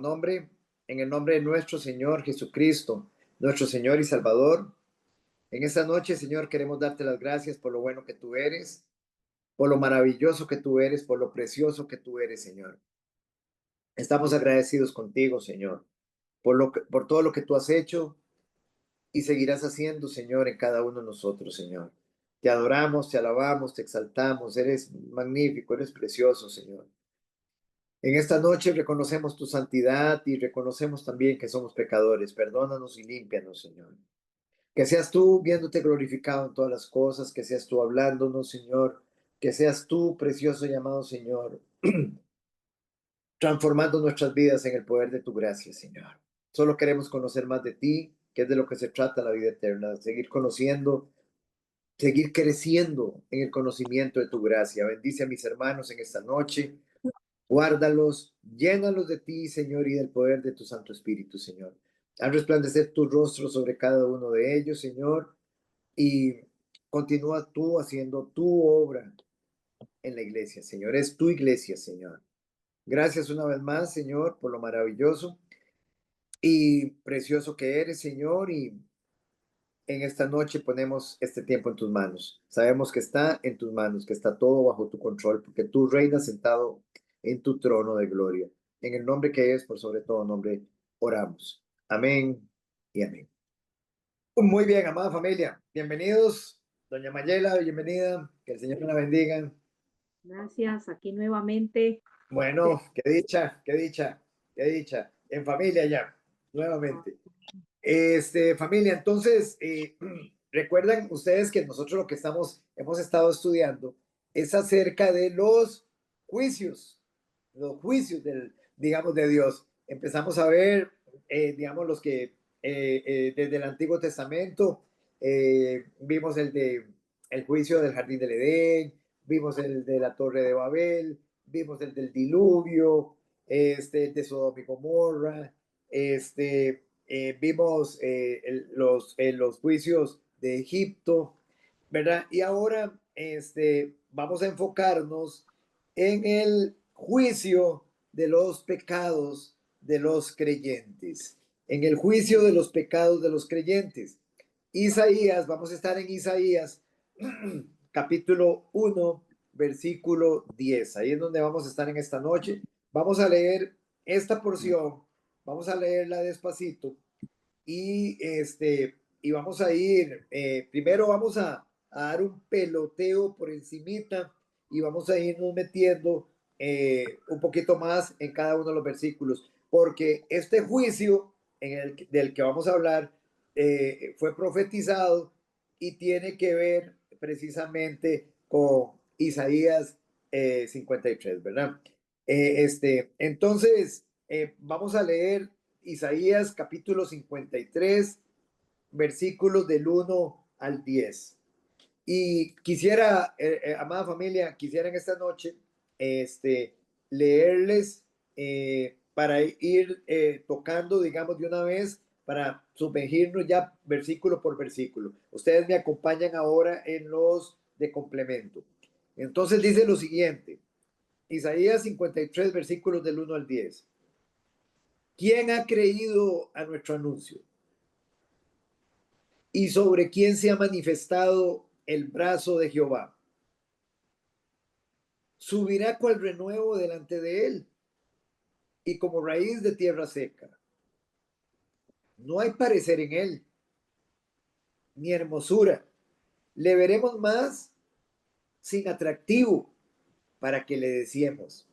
nombre, en el nombre de nuestro Señor Jesucristo, nuestro Señor y Salvador. En esta noche, Señor, queremos darte las gracias por lo bueno que tú eres, por lo maravilloso que tú eres, por lo precioso que tú eres, Señor. Estamos agradecidos contigo, Señor, por todo lo que tú has hecho y seguirás haciendo, Señor, en cada uno de nosotros, Señor. Te adoramos, te alabamos, te exaltamos. Eres magnífico, eres precioso, Señor. En esta noche reconocemos tu santidad y reconocemos también que somos pecadores. Perdónanos y límpianos, Señor. Que seas tú viéndote glorificado en todas las cosas, que seas tú hablándonos, Señor, que seas tú, precioso y amado Señor, transformando nuestras vidas en el poder de tu gracia, Señor. Solo queremos conocer más de ti, que es de lo que se trata la vida eterna, seguir conociendo, seguir creciendo en el conocimiento de tu gracia. Bendice a mis hermanos en esta noche. Guárdalos, llénalos de ti, Señor, y del poder de tu Santo Espíritu, Señor. Haz resplandecer tu rostro sobre cada uno de ellos, Señor, y continúa tú haciendo tu obra en la iglesia, Señor. Es tu iglesia, Señor. Gracias una vez más, Señor, por lo maravilloso y precioso que eres, Señor, y en esta noche ponemos este tiempo en tus manos. Sabemos que está en tus manos, que está todo bajo tu control, porque tú reinas sentado en tu trono de gloria. En el nombre que es, por sobre todo nombre, oramos. Amén y amén. Muy bien, amada familia. Bienvenidos. Doña Mayela, bienvenida. Que el Señor la bendiga. Gracias, aquí nuevamente. Bueno, qué dicha, qué dicha, qué dicha. En familia ya, Ah, nuevamente. Familia, entonces, recuerdan ustedes que nosotros lo que hemos estado estudiando es acerca de los juicios digamos, de Dios. Empezamos a ver, digamos, los que desde el Antiguo Testamento vimos el juicio del Jardín del Edén, vimos el de la Torre de Babel, vimos el del diluvio, el de Sodoma y Gomorra, vimos los juicios de Egipto, ¿verdad? Y ahora vamos a enfocarnos en el juicio de los pecados de los creyentes, en el juicio de los pecados de los creyentes. Isaías, vamos a estar en Isaías capítulo 1, versículo 10. Ahí es donde vamos a estar en esta noche. Vamos a leer esta porción, vamos a leerla despacito y vamos a ir, primero vamos a dar un peloteo por encimita y vamos a irnos metiendo un poquito más en cada uno de los versículos, porque este juicio del que vamos a hablar fue profetizado y tiene que ver precisamente con Isaías 53, ¿verdad? Entonces, vamos a leer Isaías capítulo 53, versículos del 1 al 10. Y quisiera, amada familia, quisiera en esta noche leerles para ir tocando, digamos, de una vez, para sumergirnos ya versículo por versículo. Ustedes me acompañan ahora en los de complemento. Entonces dice lo siguiente, Isaías 53, versículos del 1 al 10. ¿Quién ha creído a nuestro anuncio? ¿Y sobre quién se ha manifestado el brazo de Jehová? Subirá cual renuevo delante de él y como raíz de tierra seca. No hay parecer en él, ni hermosura. Le veremos más sin atractivo para que le deseemos.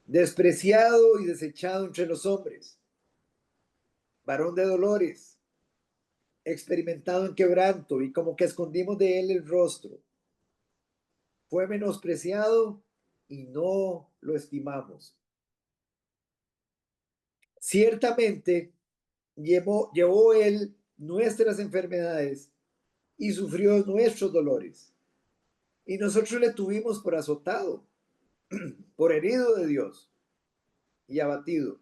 Despreciado y desechado entre los hombres, varón de dolores, experimentado en quebranto, y como que escondimos de él el rostro. Fue menospreciado y no lo estimamos. Ciertamente llevó él nuestras enfermedades y sufrió nuestros dolores. Y nosotros le tuvimos por azotado, por herido de Dios y abatido.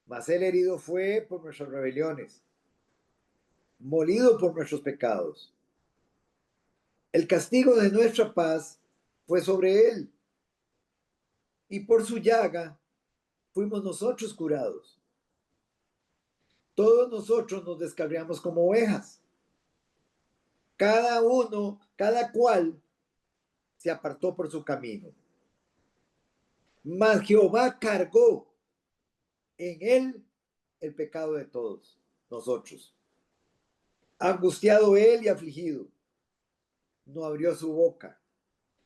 Mas él herido fue por nuestras rebeliones, molido por nuestros pecados. El castigo de nuestra paz fue sobre él, y por su llaga fuimos nosotros curados. Todos nosotros nos descarriamos como ovejas. Cada uno, cada cual se apartó por su camino. Mas Jehová cargó en él el pecado de todos nosotros. Angustiado él y afligido, no abrió su boca.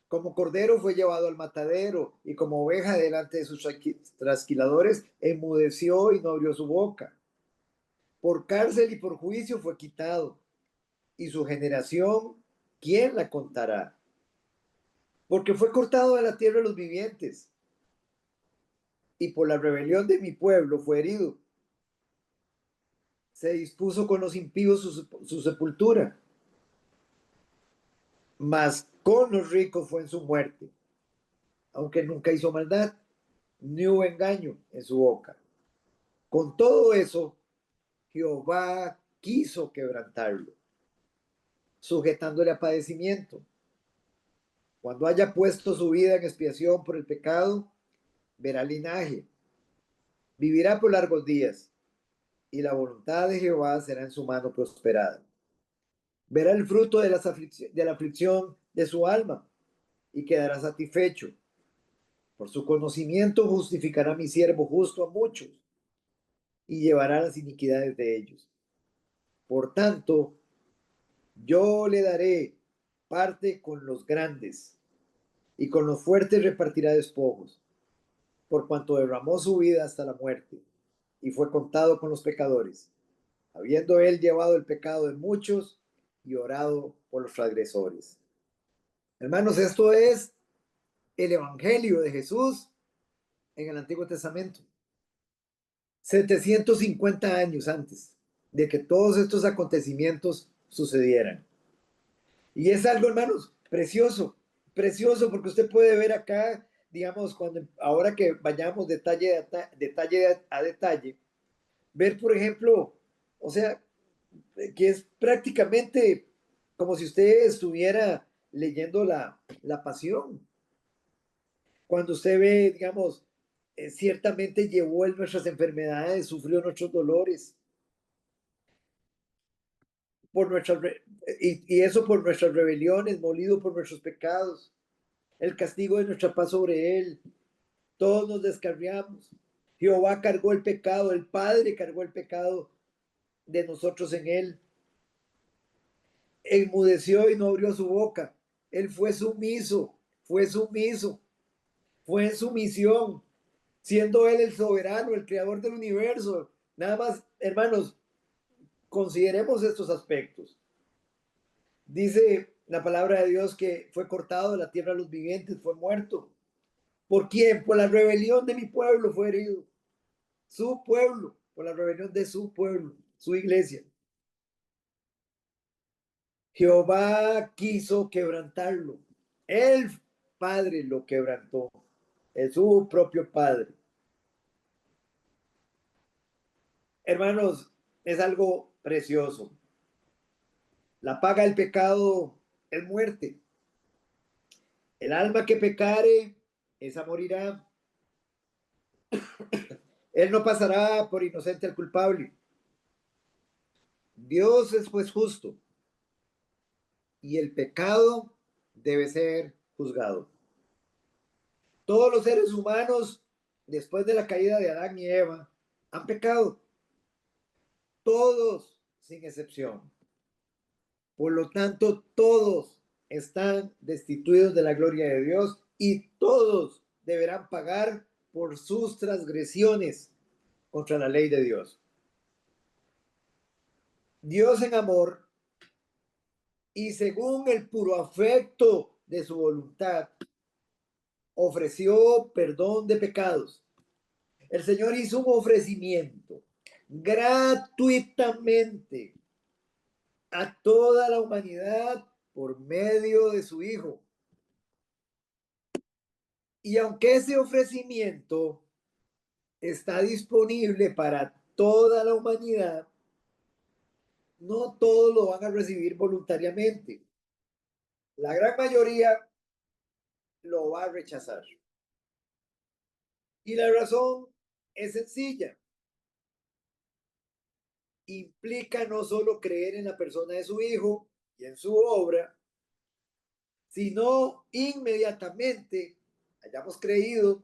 Como cordero fue llevado al matadero, y como oveja delante de sus trasquiladores, enmudeció y no abrió su boca. Por cárcel y por juicio fue quitado, y su generación, ¿quién la contará? Porque fue cortado de la tierra de los vivientes, y por la rebelión de mi pueblo fue herido. Se dispuso con los impíos su sepultura, mas con los ricos fue en su muerte, aunque nunca hizo maldad, ni hubo engaño en su boca. Con todo eso, Jehová quiso quebrantarlo, sujetándole a padecimiento. Cuando haya puesto su vida en expiación por el pecado, verá linaje, vivirá por largos días, y la voluntad de Jehová será en su mano prosperada. Verá el fruto de la aflicción de su alma, y quedará satisfecho. Por su conocimiento justificará mi siervo justo a muchos, y llevará las iniquidades de ellos. Por tanto, yo le daré parte con los grandes, y con los fuertes repartirá despojos, por cuanto derramó su vida hasta la muerte, y fue contado con los pecadores, habiendo él llevado el pecado de muchos y orado por los transgresores. Hermanos, esto es el Evangelio de Jesús en el Antiguo Testamento. 750 años antes de que todos estos acontecimientos sucedieran. Y es algo, hermanos, precioso, precioso, porque usted puede ver acá, digamos, ahora que vayamos detalle a detalle, ver, por ejemplo, o sea, que es prácticamente como si usted estuviera leyendo la pasión. Cuando usted ve, digamos, ciertamente llevó él nuestras enfermedades, sufrió nuestros dolores, por nuestras, y eso por nuestras rebeliones, molido por nuestros pecados. El castigo de nuestra paz sobre él. Todos nos descarriamos. Jehová cargó el pecado, el Padre cargó el pecado de nosotros en él. Enmudeció y no abrió su boca. Él fue sumiso, fue en sumisión, siendo él el soberano, el creador del universo. Nada más, hermanos, consideremos estos aspectos. Dice la palabra de Dios que fue cortado de la tierra de los vivientes, fue muerto. ¿Por quién? Por la rebelión de mi pueblo fue herido. Su pueblo, por la rebelión de su pueblo, su iglesia. Jehová quiso quebrantarlo. El Padre lo quebrantó. Es su propio Padre. Hermanos, es algo precioso. La paga del pecado es muerte. El alma que pecare, esa morirá. Él no pasará por inocente al culpable. Dios es pues justo y el pecado debe ser juzgado. Todos los seres humanos, después de la caída de Adán y Eva, han pecado. Todos, sin excepción. Por lo tanto, todos están destituidos de la gloria de Dios y todos deberán pagar por sus transgresiones contra la ley de Dios. Dios en amor y según el puro afecto de su voluntad, ofreció perdón de pecados. El Señor hizo un ofrecimiento gratuitamente a toda la humanidad por medio de su Hijo. Y aunque ese ofrecimiento está disponible para toda la humanidad, no todos lo van a recibir voluntariamente. La gran mayoría lo va a rechazar. Y la razón es sencilla. Implica no solo creer en la persona de su Hijo y en su obra, sino inmediatamente hayamos creído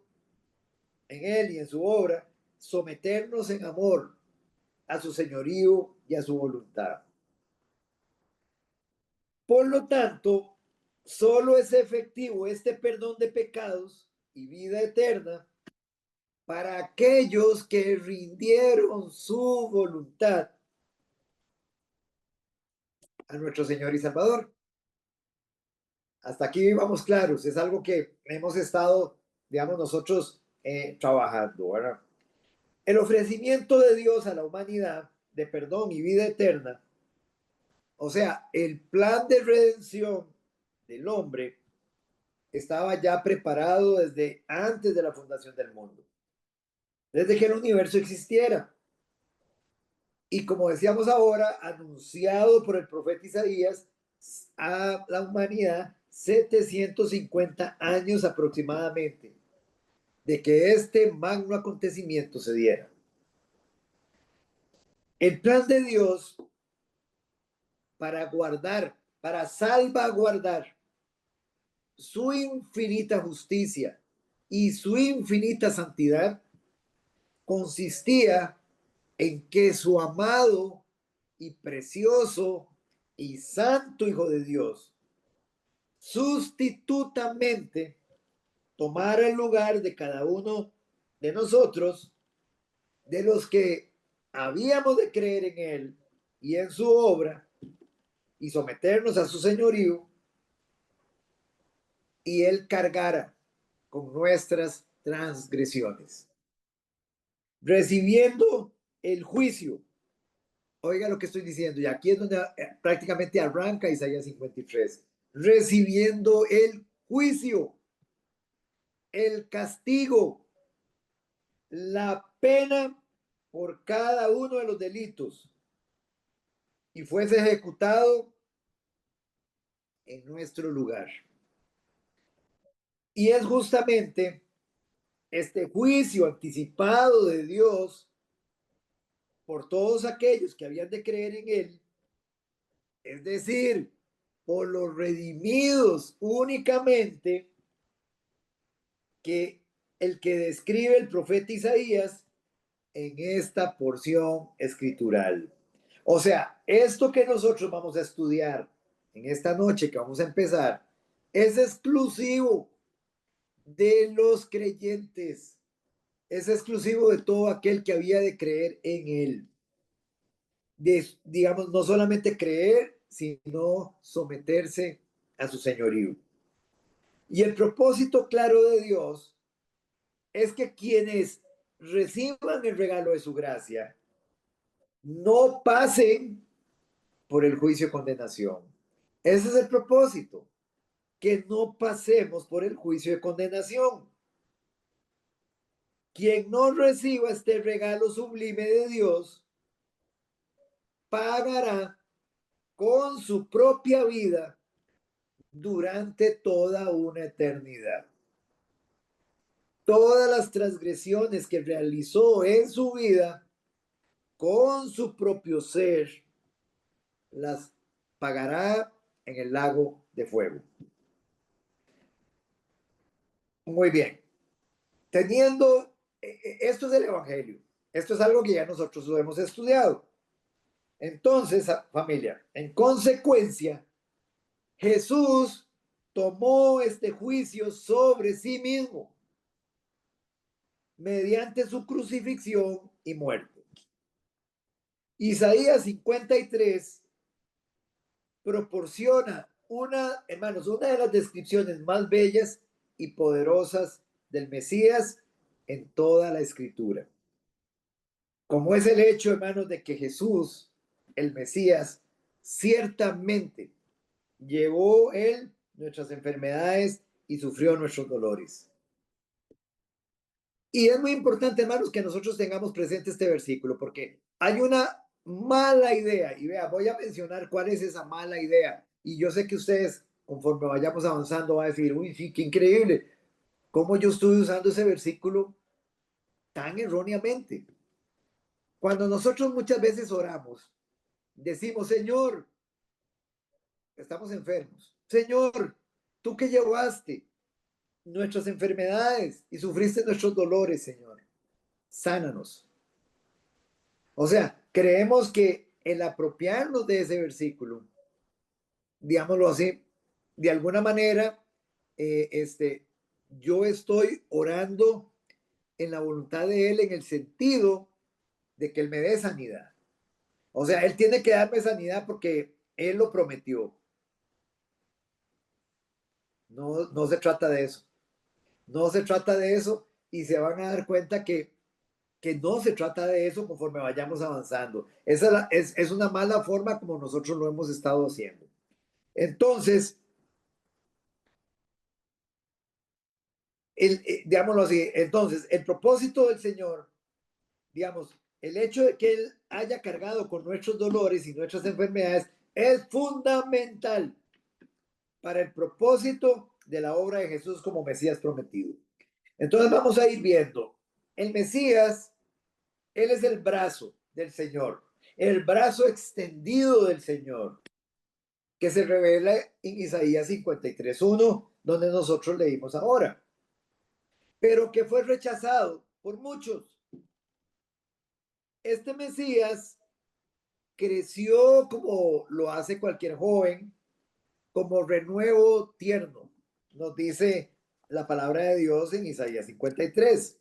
en Él y en su obra, someternos en amor a su señorío y a su voluntad. Por lo tanto, solo es efectivo este perdón de pecados y vida eterna para aquellos que rindieron su voluntad a nuestro Señor y Salvador. Hasta aquí vamos claros, es algo que hemos estado, digamos, nosotros trabajando, ¿verdad? El ofrecimiento de Dios a la humanidad de perdón y vida eterna, o sea, el plan de redención del hombre estaba ya preparado desde antes de la fundación del mundo, desde que el universo existiera. Y como decíamos ahora, anunciado por el profeta Isaías a la humanidad 750 años aproximadamente de que este magno acontecimiento se diera. El plan de Dios para guardar, para salvaguardar su infinita justicia y su infinita santidad consistía en que su amado y precioso y santo Hijo de Dios sustitutamente tomara el lugar de cada uno de nosotros, de los que habíamos de creer en Él y en su obra y someternos a su señorío, y Él cargara con nuestras transgresiones, recibiendo el juicio. Oiga lo que estoy diciendo, y aquí es donde prácticamente arranca Isaías 53, recibiendo el juicio, el castigo, la pena por cada uno de los delitos, y fuese ejecutado en nuestro lugar. Y es justamente este juicio anticipado de Dios por todos aquellos que habían de creer en Él, es decir, por los redimidos únicamente, que el que describe el profeta Isaías en esta porción escritural. O sea, esto que nosotros vamos a estudiar en esta noche que vamos a empezar es exclusivo de los creyentes, es exclusivo de todo aquel que había de creer en Él. De, digamos, no solamente creer, sino someterse a su señorío. Y el propósito claro de Dios es que quienes reciban el regalo de su gracia no pasen por el juicio de condenación. Ese es el propósito, que no pasemos por el juicio de condenación. Quien no reciba este regalo sublime de Dios pagará con su propia vida durante toda una eternidad. Todas las transgresiones que realizó en su vida con su propio ser las pagará en el lago de fuego. Muy bien. Teniendo, esto es el Evangelio. Esto es algo que ya nosotros lo hemos estudiado. Entonces, familia, en consecuencia, Jesús tomó este juicio sobre sí mismo mediante su crucifixión y muerte. Isaías 53 proporciona una, hermanos, una de las descripciones más bellas y poderosas del Mesías en toda la escritura. Como es el hecho, hermanos, de que Jesús, el Mesías, ciertamente llevó él nuestras enfermedades y sufrió nuestros dolores. Y es muy importante, hermanos, que nosotros tengamos presente este versículo, porque hay una mala idea, y vea, voy a mencionar cuál es esa mala idea. Y yo sé que ustedes, conforme vayamos avanzando, van a decir, uy, sí, qué increíble, cómo yo estuve usando ese versículo tan erróneamente. Cuando nosotros muchas veces oramos, decimos, Señor, estamos enfermos. Señor, tú que llevaste nuestras enfermedades y sufriste nuestros dolores, Señor, sánanos. O sea, creemos que el apropiarnos de ese versículo, digámoslo así, de alguna manera, yo estoy orando en la voluntad de Él en el sentido de que Él me dé sanidad. O sea, Él tiene que darme sanidad porque Él lo prometió. No, no se trata de eso. No se trata de eso y se van a dar cuenta que no se trata de eso conforme vayamos avanzando. Esa es una mala forma como nosotros lo hemos estado haciendo. Entonces, digámoslo así, entonces, el propósito del Señor, digamos, el hecho de que Él haya cargado con nuestros dolores y nuestras enfermedades es fundamental para el propósito de la obra de Jesús como Mesías prometido. Entonces vamos a ir viendo. El Mesías, Él es el brazo del Señor, el brazo extendido del Señor, que se revela en Isaías 53:1, donde nosotros leímos ahora, pero que fue rechazado por muchos. Este Mesías creció como lo hace cualquier joven, como renuevo tierno, nos dice la palabra de Dios en Isaías 53,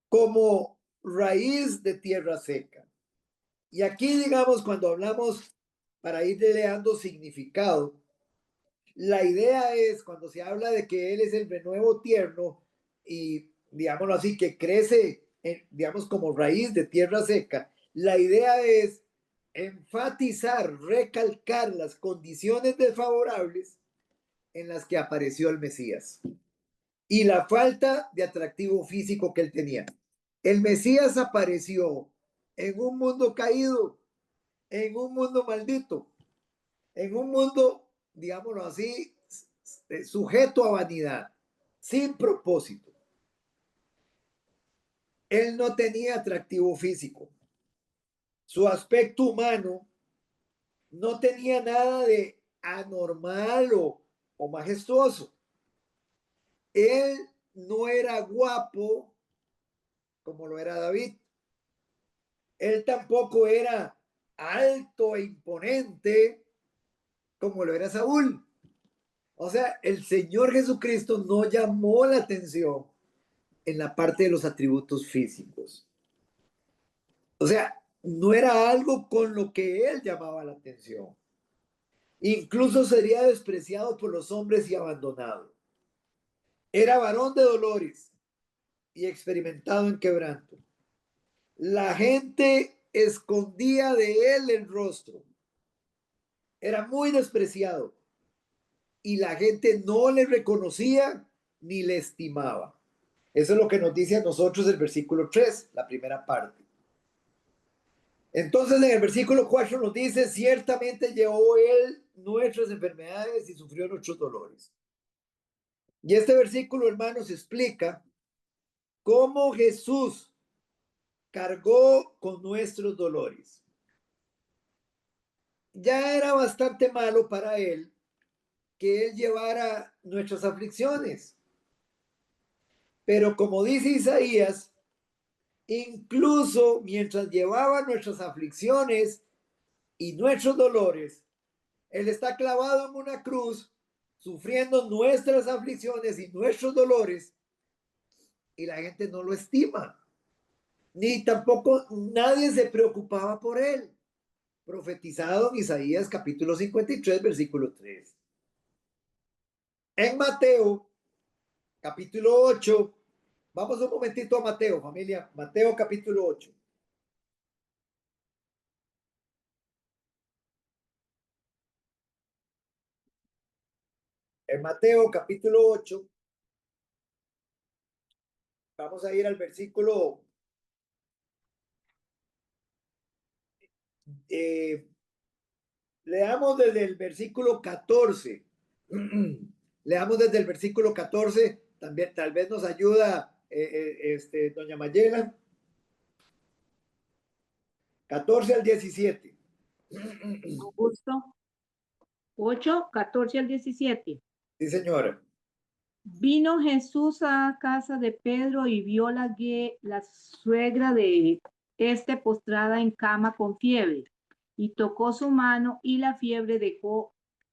como raíz de tierra seca. Y aquí, digamos, cuando hablamos, para ir dando significado, la idea es, cuando se habla de que Él es el renuevo tierno y, digámoslo así, que crece, digamos, como raíz de tierra seca, la idea es enfatizar, recalcar las condiciones desfavorables en las que apareció el Mesías y la falta de atractivo físico que él tenía. El Mesías apareció en un mundo caído, en un mundo maldito, en un mundo, digámoslo así, sujeto a vanidad, sin propósito. Él no tenía atractivo físico. Su aspecto humano no tenía nada de anormal o majestuoso. Él no era guapo como lo era David. Él tampoco era alto e imponente como lo era Saúl. O sea, el Señor Jesucristo no llamó la atención en la parte de los atributos físicos. O sea, no era algo con lo que él llamaba la atención. Incluso sería despreciado por los hombres y abandonado. Era varón de dolores y experimentado en quebranto. La gente escondía de él el rostro. Era muy despreciado y la gente no le reconocía ni le estimaba. Eso es lo que nos dice a nosotros el versículo 3, la primera parte. Entonces en el versículo 4 nos dice, ciertamente llevó él nuestras enfermedades y sufrió nuestros dolores. Y este versículo, hermanos, explica cómo Jesús cargó con nuestros dolores. Ya era bastante malo para él que él llevara nuestras aflicciones. Pero como dice Isaías, incluso mientras llevaba nuestras aflicciones y nuestros dolores, Él está clavado en una cruz, sufriendo nuestras aflicciones y nuestros dolores, y la gente no lo estima, ni tampoco nadie se preocupaba por Él. Profetizado en Isaías capítulo 53, versículo 3. En Mateo capítulo 8, vamos un momentito a Mateo, familia. Mateo capítulo 8. En Mateo capítulo 8, vamos a ir al versículo, leamos desde el versículo 14. Leamos desde el versículo 14, también tal vez nos ayuda doña Mayela. 14 al 17. Augusto. 8, 14 al 17. Sí, señora. Vino Jesús a casa de Pedro y vio la suegra de este postrada en cama con fiebre, y tocó su mano y la fiebre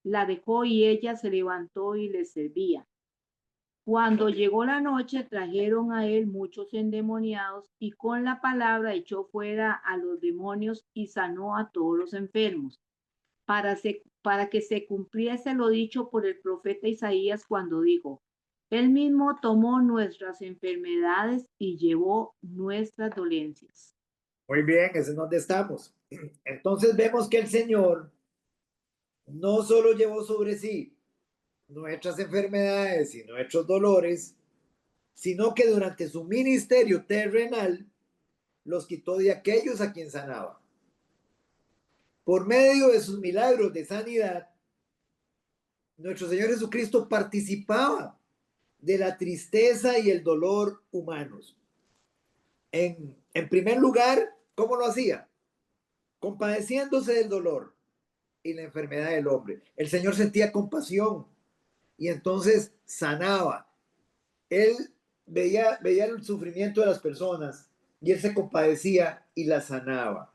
la dejó y ella se levantó y le servía. Cuando llegó la noche, trajeron a él muchos endemoniados y con la palabra echó fuera a los demonios y sanó a todos los enfermos, para que se cumpliese lo dicho por el profeta Isaías cuando dijo: Él mismo tomó nuestras enfermedades y llevó nuestras dolencias. Muy bien, ese es donde estamos. Entonces vemos que el Señor no solo llevó sobre sí nuestras enfermedades y nuestros dolores, sino que durante su ministerio terrenal los quitó de aquellos a quien sanaba. Por medio de sus milagros de sanidad, nuestro Señor Jesucristo participaba de la tristeza y el dolor humanos. En primer lugar, ¿cómo lo hacía? Compadeciéndose del dolor y la enfermedad del hombre. El Señor sentía compasión y entonces sanaba. Él veía el sufrimiento de las personas y él se compadecía y las sanaba.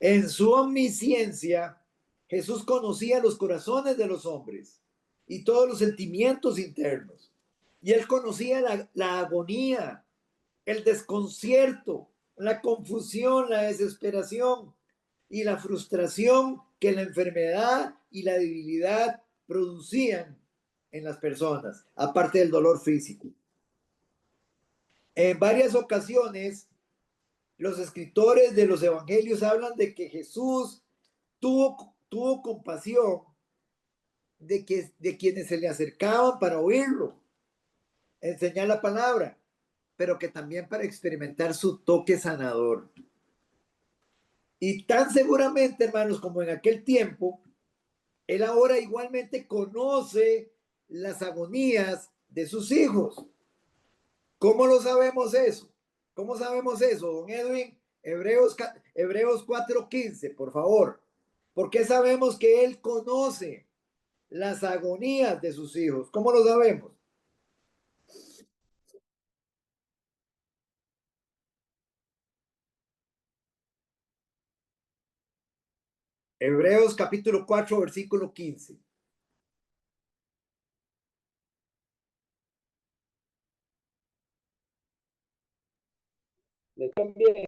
En su omnisciencia, Jesús conocía los corazones de los hombres y todos los sentimientos internos. Y él conocía la agonía, el desconcierto, la confusión, la desesperación y la frustración que la enfermedad y la debilidad producían en las personas, aparte del dolor físico. En varias ocasiones, los escritores de los evangelios hablan de que Jesús tuvo compasión de quienes se le acercaban para oírlo, enseñar la palabra, pero que también para experimentar su toque sanador. Y tan seguramente, hermanos, como en aquel tiempo, él ahora igualmente conoce las agonías de sus hijos. ¿Cómo lo sabemos eso? ¿Cómo sabemos eso, don Edwin? Hebreos 4:15, por favor. ¿Por qué sabemos que él conoce las agonías de sus hijos? ¿Cómo lo sabemos? Hebreos capítulo 4, versículo 15. También,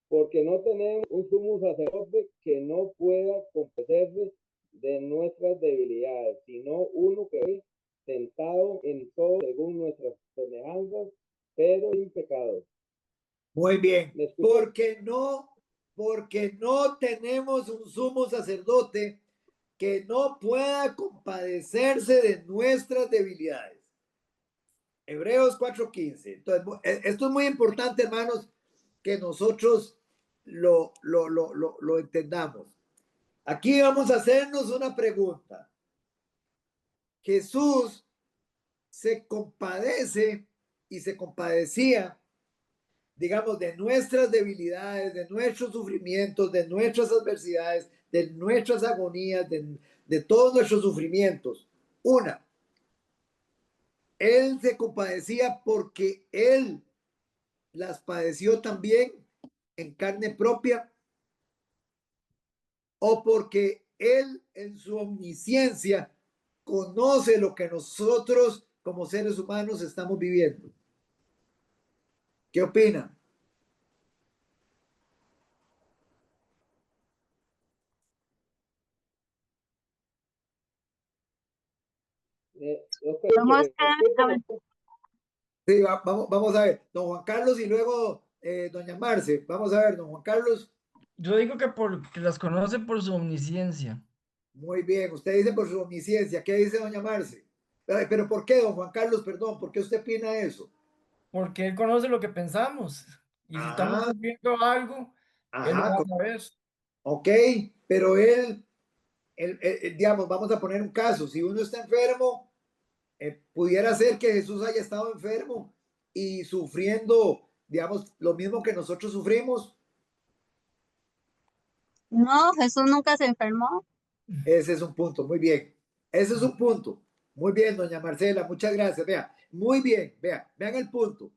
porque no tenemos un sumo sacerdote que no pueda compadecerse de nuestras debilidades, sino uno que es tentado en todo según nuestras semejanzas, pero sin pecado. Muy bien. Porque no tenemos un sumo sacerdote que no pueda compadecerse de nuestras debilidades. Hebreos 4:15. Entonces, esto es muy importante, hermanos, que nosotros lo entendamos. Aquí vamos a hacernos una pregunta. Jesús se compadece y se compadecía, digamos, de nuestras debilidades, de nuestros sufrimientos, de nuestras adversidades, de nuestras agonías, de todos nuestros sufrimientos. Una, él se compadecía porque él las padeció también en carne propia o porque él en su omnisciencia conoce lo que nosotros como seres humanos estamos viviendo. ¿Qué opinan? Vamos a ver. Sí, vamos a ver, don Juan Carlos y luego doña Marce. Vamos a ver, don Juan Carlos. Yo digo que las conoce por su omnisciencia, Muy bien, usted dice por su omnisciencia. ¿Qué dice doña Marce? Pero ¿por qué, don Juan Carlos? Perdón, ¿por qué usted opina eso? porque él conoce lo que pensamos. Y si estamos Ah, sufriendo algo, él lo ajá, va a saber. ok, pero él digamos, vamos a poner un caso, si uno está enfermo, pudiera ser que Jesús haya estado enfermo y sufriendo, digamos, lo mismo que nosotros sufrimos. No, Jesús nunca se enfermó. Ese es un punto, muy bien. Ese es un punto. Muy bien, doña Marcela, muchas gracias. Vea, muy bien, vean el punto.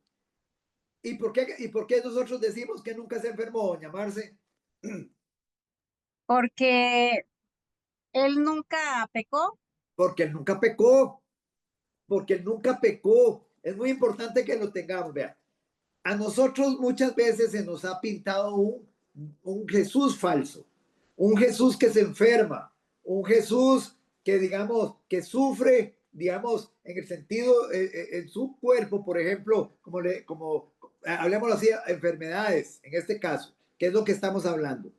¿Y por qué nosotros decimos que nunca se enfermó, doña Marce? Porque él nunca pecó. Porque él nunca pecó, porque él nunca pecó. Es muy importante que lo tengamos, vea. A nosotros muchas veces se nos ha pintado un Jesús falso, un Jesús que se enferma, un Jesús que, digamos, que sufre, digamos, en el sentido, en su cuerpo, por ejemplo, como hablemos así, enfermedades, en este caso, que es lo que estamos hablando.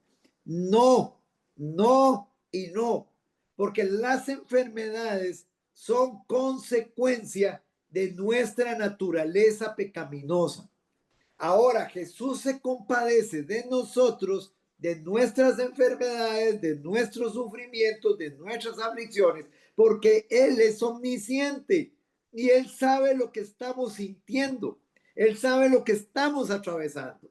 No, no y no, porque las enfermedades son consecuencia de nuestra naturaleza pecaminosa. Ahora Jesús se compadece de nosotros, de nuestras enfermedades, de nuestros sufrimientos, de nuestras aflicciones, porque Él es omnisciente y Él sabe lo que estamos sintiendo. Él sabe lo que estamos atravesando.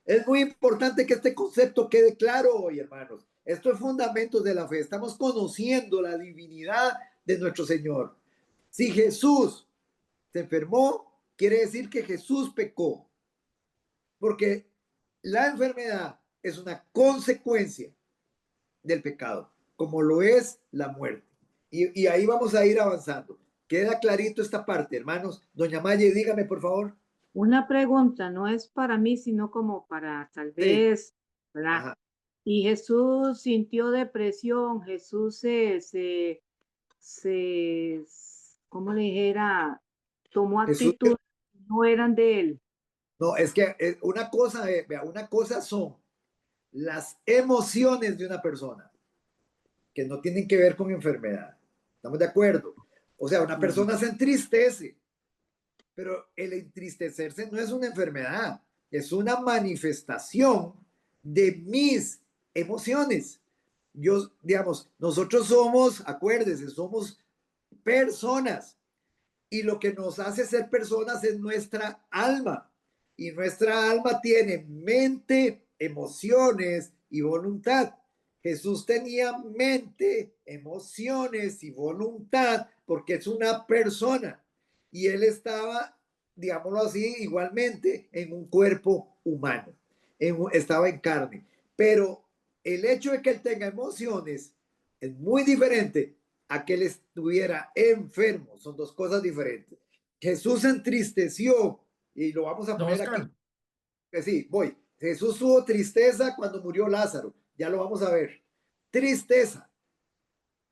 Es muy importante que este concepto quede claro hoy, hermanos. Esto es fundamentos de la fe. Estamos conociendo la divinidad de nuestro Señor. Si Jesús se enfermó, quiere decir que Jesús pecó, porque la enfermedad es una consecuencia del pecado, como lo es la muerte. Y ahí vamos a ir avanzando. Queda clarito esta parte, hermanos. Doña Maye, dígame, por favor. Una pregunta, no es para mí, sino como para tal Sí. vez, ¿verdad? Ajá. Y Jesús sintió depresión, Jesús se, ¿cómo le dijera? Tomó Jesús, actitudes que no eran de él. no, es que una cosa, vea, una cosa son las emociones de una persona que no tienen que ver con enfermedad. ¿Estamos de acuerdo? O sea, una persona se entristece, pero el entristecerse no es una enfermedad, es una manifestación de mis emociones. Yo, digamos, nosotros somos, acuérdese, somos personas y lo que nos hace ser personas es nuestra alma. Y nuestra alma tiene mente, emociones y voluntad. Jesús tenía mente, emociones y voluntad porque es una persona. Y él estaba, digámoslo así, igualmente en un cuerpo humano. Estaba en carne. Pero el hecho de que él tenga emociones es muy diferente a que él estuviera enfermo. Son dos cosas diferentes. Jesús se entristeció, y lo vamos a Don poner aquí. Oscar, Sí, voy. Jesús tuvo tristeza cuando murió Lázaro. Ya lo vamos a ver. Tristeza.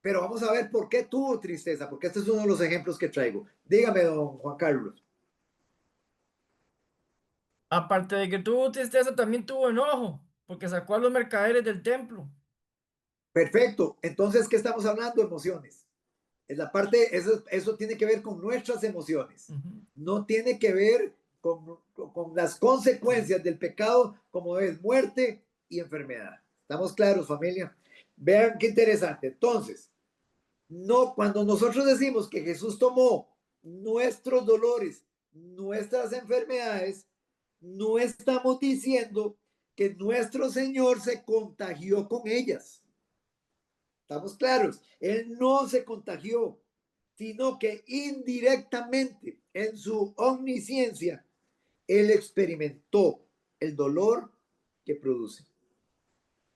Pero vamos a ver por qué tuvo tristeza, porque este es uno de los ejemplos que traigo. Dígame, don Juan Carlos. aparte de que tuvo tristeza, también tuvo enojo, porque sacó a los mercaderes del templo. Perfecto. Entonces, ¿qué estamos hablando? Emociones. Es la parte, eso tiene que ver con nuestras emociones. Ujú. No tiene que ver con las consecuencias del pecado, como es muerte y enfermedad. ¿Estamos claros, familia? Vean qué interesante. Entonces, no, cuando nosotros decimos que Jesús tomó nuestros dolores, nuestras enfermedades, no estamos diciendo que nuestro Señor se contagió con ellas. ¿Estamos claros? Él no se contagió, sino que indirectamente en su omnisciencia, él experimentó el dolor que produce.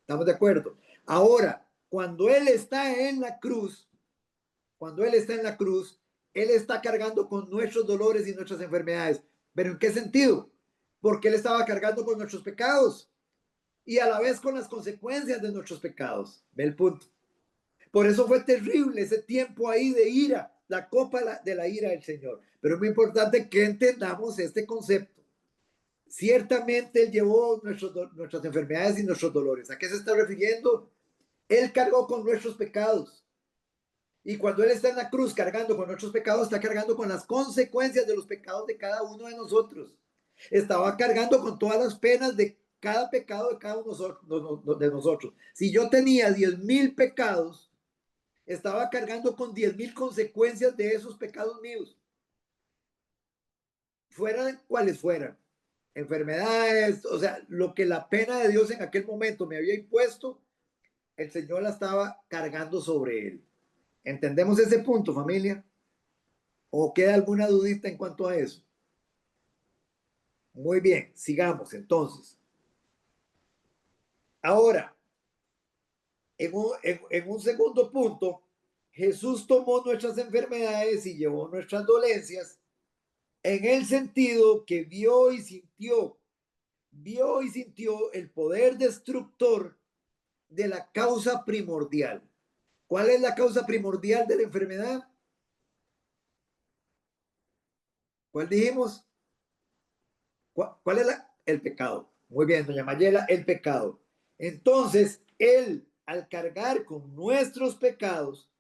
¿Estamos de acuerdo? Ahora, cuando él está en la cruz, cuando él está en la cruz, él está cargando con nuestros dolores y nuestras enfermedades. ¿Pero en qué sentido? Porque él estaba cargando con nuestros pecados y a la vez con las consecuencias de nuestros pecados. ¿Ve el punto? Por eso fue terrible ese tiempo ahí de ira, la copa de la ira del Señor. Pero es muy importante que entendamos este concepto. Ciertamente Él llevó nuestras enfermedades y nuestros dolores. ¿A qué se está refiriendo? Él cargó con nuestros pecados. Y cuando Él está en la cruz cargando con nuestros pecados, está cargando con las consecuencias de los pecados de cada uno de nosotros. Estaba cargando con todas las penas de cada pecado de cada uno de nosotros. Si yo tenía 10,000 pecados, estaba cargando con 10,000 consecuencias de esos pecados míos. Fueran cuales fueran. Enfermedades, o sea, lo que la pena de Dios en aquel momento me había impuesto, el Señor la estaba cargando sobre él. ¿Entendemos ese punto, familia? ¿O queda alguna dudita en cuanto a eso? Muy bien, sigamos entonces. Ahora, en un segundo punto, Jesús tomó nuestras enfermedades y llevó nuestras dolencias en el sentido que vio y sintió el poder destructor de la causa primordial. ¿Cuál es la causa primordial de la enfermedad? ¿Cuál dijimos? ¿Cuál es el pecado? Muy bien, doña Mayela, el pecado. Entonces, él, al cargar con nuestros pecados,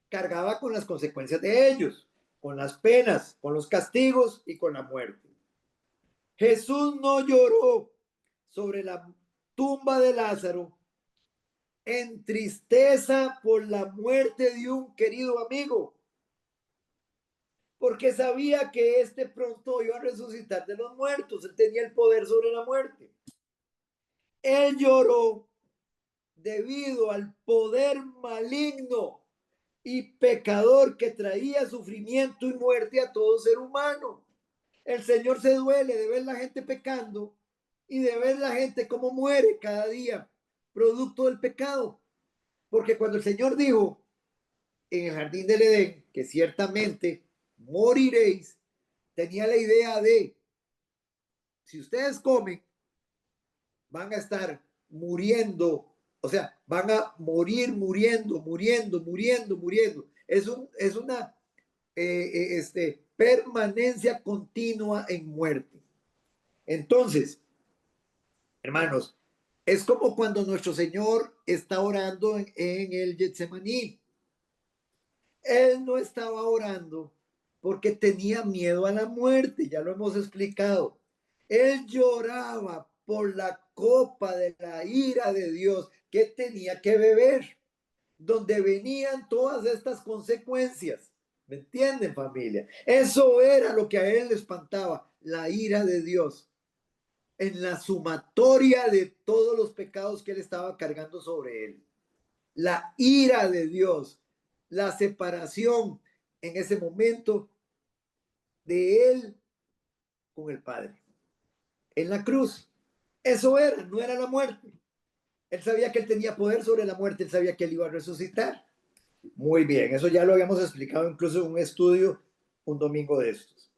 cargaba con las consecuencias de ellos, con las penas, con los castigos y con la muerte. Jesús no lloró sobre la tumba de Lázaro en tristeza por la muerte de un querido amigo, porque sabía que éste pronto iba a resucitar de los muertos. Él tenía el poder sobre la muerte. Él lloró debido al poder maligno y pecador que traía sufrimiento y muerte a todo ser humano. El Señor se duele de ver la gente pecando y de ver la gente cómo muere cada día producto del pecado. Porque cuando el Señor dijo en el jardín del Edén que ciertamente moriréis, tenía la idea de, si ustedes comen, van a estar muriendo, o sea, van a morir muriendo. Es una permanencia continua en muerte. Entonces, hermanos, es como cuando nuestro Señor está orando en el Getsemaní. Él no estaba orando porque tenía miedo a la muerte, ya lo hemos explicado. Él lloraba por la copa de la ira de Dios que tenía que beber, donde venían todas estas consecuencias. ¿Me entienden, familia? Eso era lo que a él le espantaba, la ira de Dios, en la sumatoria de todos los pecados que él estaba cargando sobre él. La ira de Dios, la separación en ese momento de él con el Padre. En la cruz. Eso era, no era la muerte. Él sabía que él tenía poder sobre la muerte, él sabía que él iba a resucitar. Muy bien, eso ya lo habíamos explicado incluso en un estudio un domingo de estos.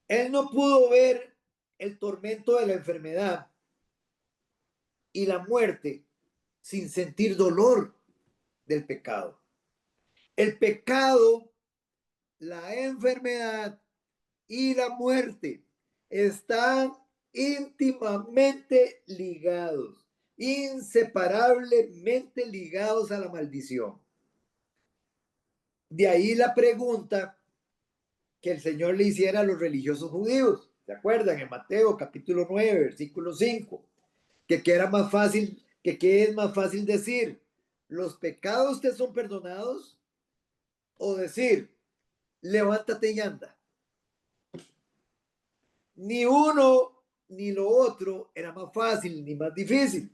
Él no pudo ver el tormento de la enfermedad y la muerte sin sentir dolor del pecado. El pecado, la enfermedad y la muerte están íntimamente ligados, inseparablemente ligados a la maldición. De ahí la pregunta que el Señor le hiciera a los religiosos judíos. ¿Se acuerdan? En Mateo capítulo 9, versículo 5. Que era más fácil, que qué es más fácil decir, ¿los pecados te son perdonados? O decir, levántate y anda. Ni uno ni lo otro era más fácil ni más difícil.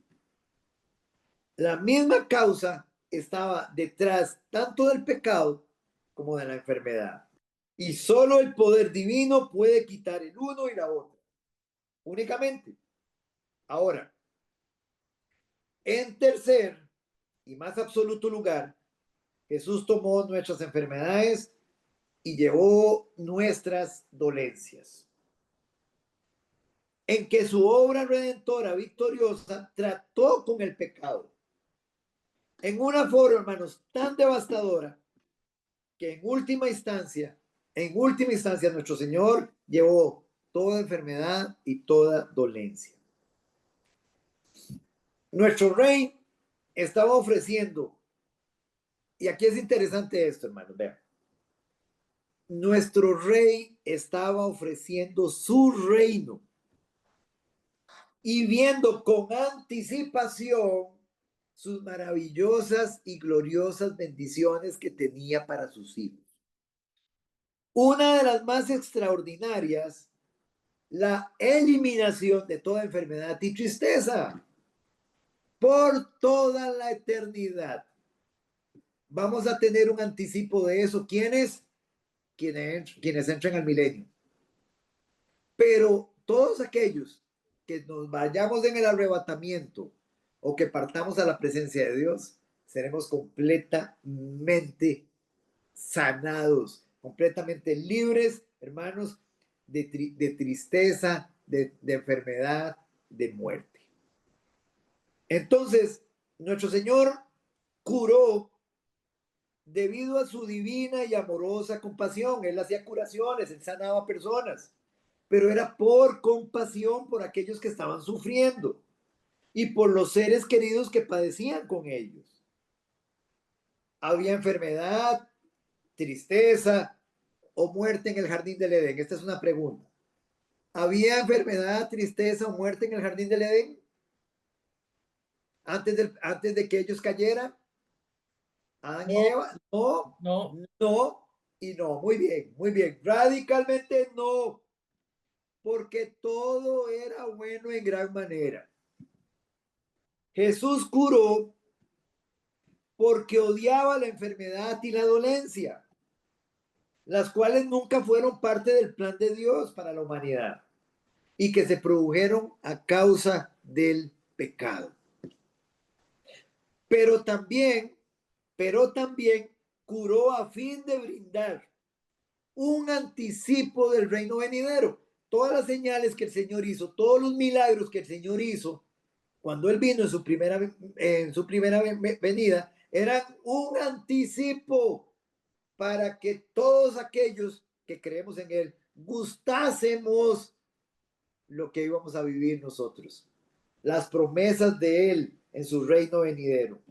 La misma causa estaba detrás tanto del pecado como de la enfermedad. Y solo el poder divino puede quitar el uno y la otra. Únicamente. Ahora, en tercer y más absoluto lugar, Jesús tomó nuestras enfermedades y llevó nuestras dolencias. En que su obra redentora victoriosa trató con el pecado. En una forma, hermanos, tan devastadora que en última instancia, nuestro Señor llevó toda enfermedad y toda dolencia. Nuestro rey estaba ofreciendo, y aquí es interesante esto, hermanos, vean. Nuestro rey estaba ofreciendo su reino y viendo con anticipación sus maravillosas y gloriosas bendiciones que tenía para sus hijos. Una de las más extraordinarias, la eliminación de toda enfermedad y tristeza por toda la eternidad. Vamos a tener un anticipo de eso. ¿Quiénes? Quienes entren al milenio. Pero todos aquellos que nos vayamos en el arrebatamiento o que partamos a la presencia de Dios, seremos completamente sanados, completamente libres, hermanos, de tristeza, de enfermedad, de muerte. Entonces, nuestro Señor curó debido a su divina y amorosa compasión. Él hacía curaciones, él sanaba personas, pero era por compasión por aquellos que estaban sufriendo y por los seres queridos que padecían con ellos. Había enfermedad, tristeza o muerte en el jardín del Edén. Esta es una pregunta. ¿Había enfermedad, tristeza o muerte en el jardín del Edén? Antes de que ellos cayeran. Adán y Eva, no, No. no y no. Muy bien, muy bien. Radicalmente no, porque todo era bueno en gran manera. Jesús curó porque odiaba la enfermedad y la dolencia, las cuales nunca fueron parte del plan de Dios para la humanidad y que se produjeron a causa del pecado. Pero también curó a fin de brindar un anticipo del reino venidero. Todas las señales que el Señor hizo, todos los milagros que el Señor hizo cuando Él vino en su primera venida, eran un anticipo para que todos aquellos que creemos en Él gustásemos lo que íbamos a vivir nosotros. Las promesas de Él en su reino venidero,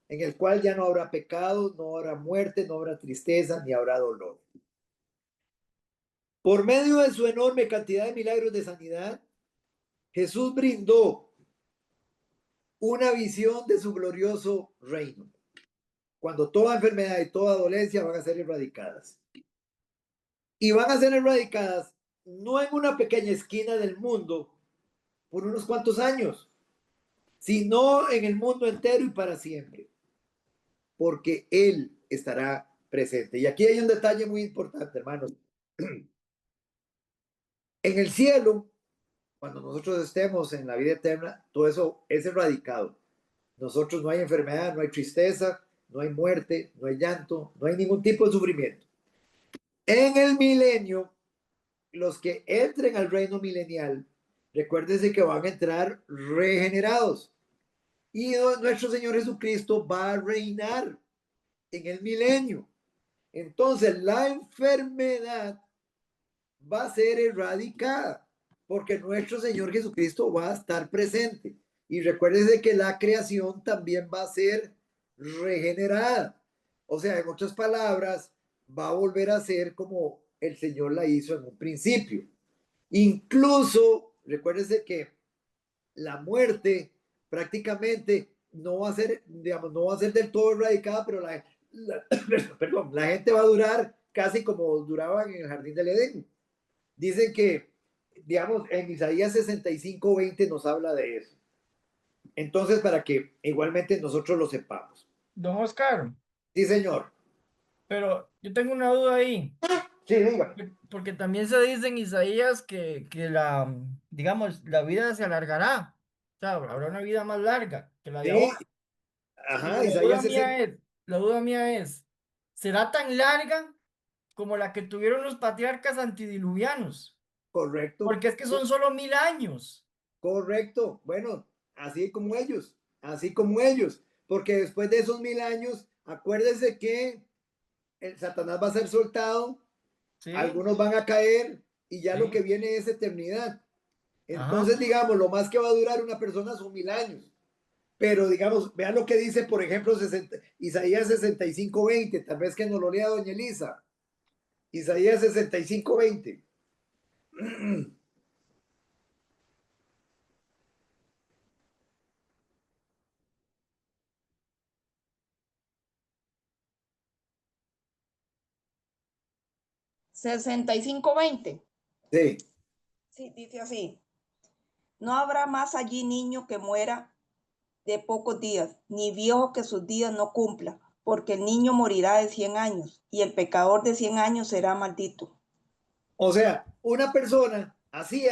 en el cual ya no habrá pecado, no habrá muerte, no habrá tristeza, ni habrá dolor. Por medio de su enorme cantidad de milagros de sanidad, Jesús brindó una visión de su glorioso reino, cuando toda enfermedad y toda dolencia van a ser erradicadas. Y van a ser erradicadas no en una pequeña esquina del mundo por unos cuantos años, sino en el mundo entero y para siempre, porque Él estará presente. Y aquí hay un detalle muy importante, hermanos. En el cielo, cuando nosotros estemos en la vida eterna, todo eso es erradicado. Nosotros no hay enfermedad, no hay tristeza, no hay muerte, no hay llanto, no hay ningún tipo de sufrimiento. En el milenio, los que entren al reino milenial, recuérdense que van a entrar regenerados. Y nuestro Señor Jesucristo va a reinar en el milenio. Entonces la enfermedad va a ser erradicada porque nuestro Señor Jesucristo va a estar presente. Y recuérdense que la creación también va a ser regenerada. O sea, en otras palabras, va a volver a ser como el Señor la hizo en un principio. Incluso, recuérdense que la muerte prácticamente no va a ser, digamos, no va a ser del todo erradicada, pero perdón, la gente va a durar casi como duraban en el jardín del Edén. Dicen que, digamos, en Isaías 65:20 nos habla de eso. Entonces, para que igualmente nosotros lo sepamos. Don Oscar, Sí, señor. pero yo tengo una duda ahí. Sí, diga. Porque también se dice en Isaías que la, digamos, la vida se alargará. O sea, habrá una vida más larga que la de Sí, ahora. Pero ajá, Isaías 60. la duda mía es, ¿será tan larga como la que tuvieron los patriarcas antidiluvianos? Correcto, Porque es que son solo 1000 años. correcto. Bueno, así como ellos, porque después de esos 1000 años, acuérdense que el Satanás va a ser soltado, Sí, algunos van a caer y ya lo que sí. viene es eternidad. Ajá. Entonces, digamos, lo más que va a durar una persona son 1000 años. Pero digamos, vean lo que dice, por ejemplo, Isaías 65:20, tal vez que nos lo lea doña Elisa. Isaías 65:20. 65:20. Sí. Sí, dice así. No habrá más allí niño que muera de pocos días, ni viejo que sus días no cumpla, porque el niño morirá de 100 años, y el pecador de 100 años será maldito. O sea, una persona así,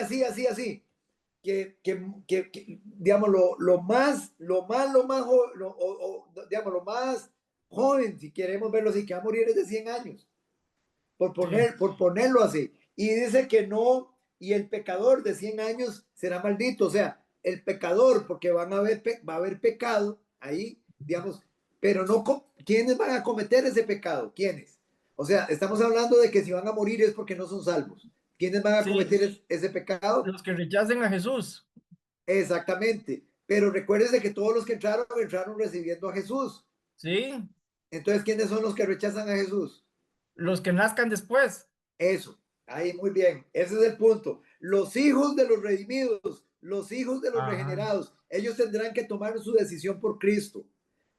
digamos, digamos, lo más joven, si queremos verlo así, que va a morir es de 100 años, por ponerlo así. Y dice que no, y el pecador de 100 años será maldito. O sea, el pecador, porque va a haber pecado ahí, digamos, pero no, ¿quiénes van a cometer ese pecado? ¿Quiénes? O sea, estamos hablando de que si van a morir es porque no son salvos. ¿Quiénes van a Sí, cometer ese pecado? los que rechacen a Jesús. Exactamente. Pero recuérdese que todos los que entraron recibiendo a Jesús. Sí, Entonces, ¿quiénes son los que rechazan a Jesús? los que nazcan después. Eso, ahí muy bien, ese es el punto. Los hijos de los redimidos, los hijos de los Ajá. regenerados, ellos tendrán que tomar su decisión por Cristo.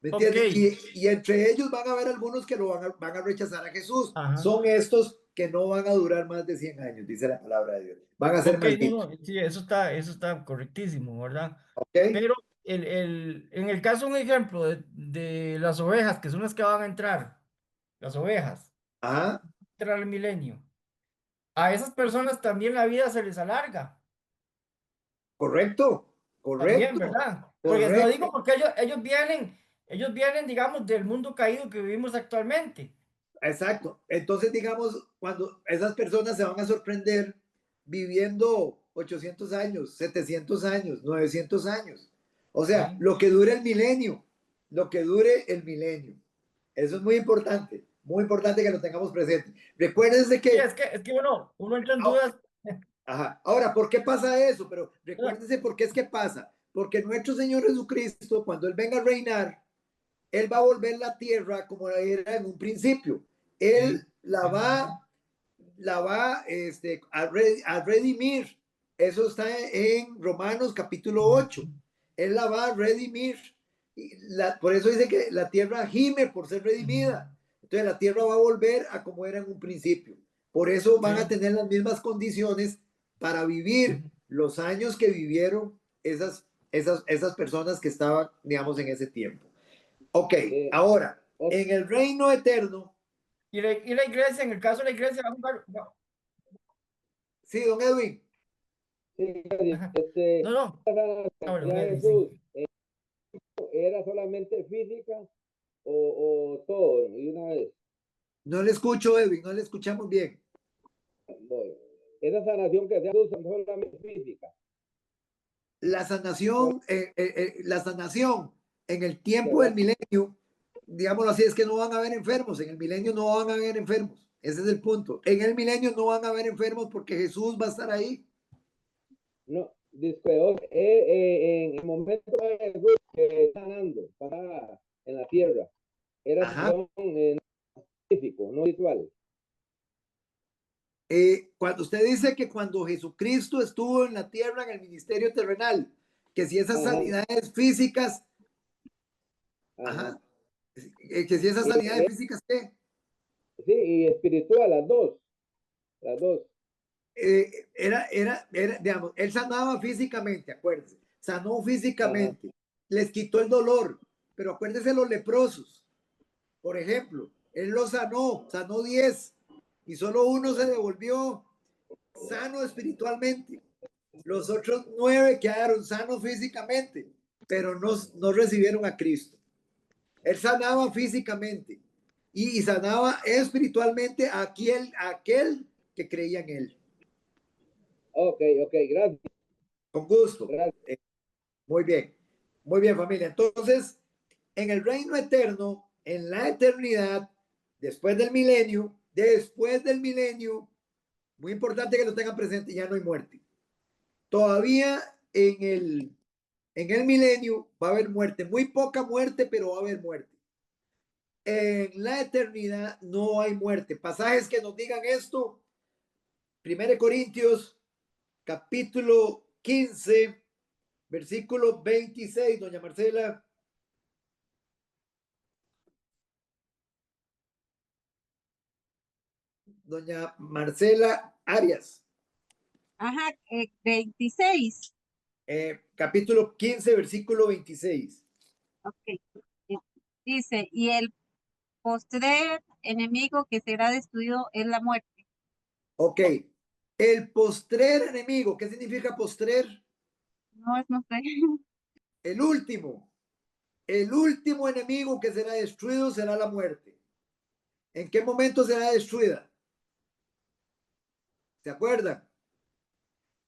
¿Me Ok. entiendes? Y entre ellos van a haber algunos que van a rechazar a Jesús. Ajá. Son estos que no van a durar más de 100 años, dice la palabra de Dios. Van a ser Ok, no, malditos. no, sí, eso está correctísimo, ¿verdad? ¿Ok? Pero en el caso, un ejemplo de las ovejas, que son las que van a entrar, las ovejas, Ajá, entrar al milenio, a esas personas también la vida se les alarga, correcto, también, correcto, ¿verdad? Porque lo digo correcto. porque ellos vienen, digamos, del mundo caído que vivimos actualmente. Exacto. Entonces, digamos, cuando esas personas se van a sorprender viviendo 800 años, 700 años, 900 años. O sea, Sí. lo que dure el milenio, lo que dure el milenio. Eso es muy importante que lo tengamos presente. Recuérdense Sí, que, es que uno entra en ah, dudas. ajá, ahora, ¿por qué pasa eso? Pero recuérdense por qué es que pasa. Porque nuestro Señor Jesucristo, cuando Él venga a reinar, Él va a volver la tierra como era en un principio. Sí, Él la va a redimir. Eso está en Romanos capítulo 8. Él la va a redimir. Por eso dice que la tierra gime por ser redimida. Entonces la tierra va a volver a como era en un principio. Por eso van a sí. tener las mismas condiciones para vivir los años que vivieron esas personas que estaban, digamos, en ese tiempo. Ok, ahora, Ok, en el reino eterno, Y la iglesia, en el caso de la iglesia, va a jugar. sí, don Edwin. sí, Ajá. No, no. esa Ahora, sanidad de sí. Jesús, ¿era solamente física o todo? Y una vez, No le escucho, Edwin, no le escuchamos bien. bueno, esa sanación que hacía Jesús no solamente física. La sanación en el tiempo del ¿Verdad? milenio, digámoslo así, es que no van a haber enfermos. En el milenio no van a haber enfermos. Ese es el punto. En el milenio no van a haber enfermos porque Jesús va a estar ahí. No, disque, en el momento de Jesús sanando, pasaba en la tierra, era Ajá. sanación físico, no visual. Cuando usted dice que cuando Jesucristo estuvo en la tierra, en el ministerio terrenal, que si esas Ajá, sanidades físicas, ajá. ajá, que si esas Y, sanidades físicas, ¿qué? sí, y espiritual, las dos. Digamos, él sanaba físicamente, acuérdense, sanó Ajá, físicamente, les quitó el dolor, pero acuérdense los leprosos, por ejemplo, él los sanó 10 y solo uno se devolvió sano espiritualmente. Los otros 9 quedaron sanos físicamente, pero no recibieron a Cristo. Él sanaba físicamente y sanaba espiritualmente a aquel que creía en él. ok, ok, gracias, Con gusto. gracias. Muy bien. Muy bien, familia. Entonces, en el reino eterno, en la eternidad, después del milenio, muy importante que lo tengan presente, ya no hay muerte. Todavía en el milenio va a haber muerte, muy poca muerte, pero va a haber muerte. En la eternidad no hay muerte. Pasajes que nos digan esto, 1 Corintios capítulo 15, versículo 26, doña Marcela. Doña Marcela Arias. Ajá, 26. Capítulo 15, versículo 26. Ok. Eh, Dice, y el postrer enemigo que será destruido es la muerte. Ok. El postrer enemigo. ¿Qué significa postrer? No sé. El último. El último enemigo que será destruido será la muerte. ¿En qué momento será destruida? ¿Se acuerdan?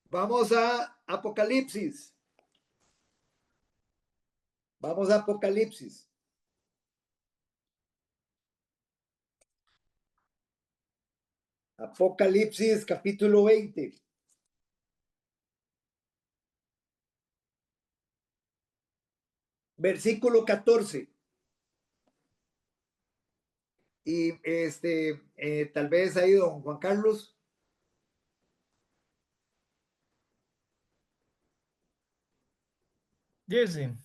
Vamos a Apocalipsis. Vamos a Apocalipsis. Apocalipsis capítulo 20. Versículo 14. Y tal vez ahí don Juan Carlos. Dice,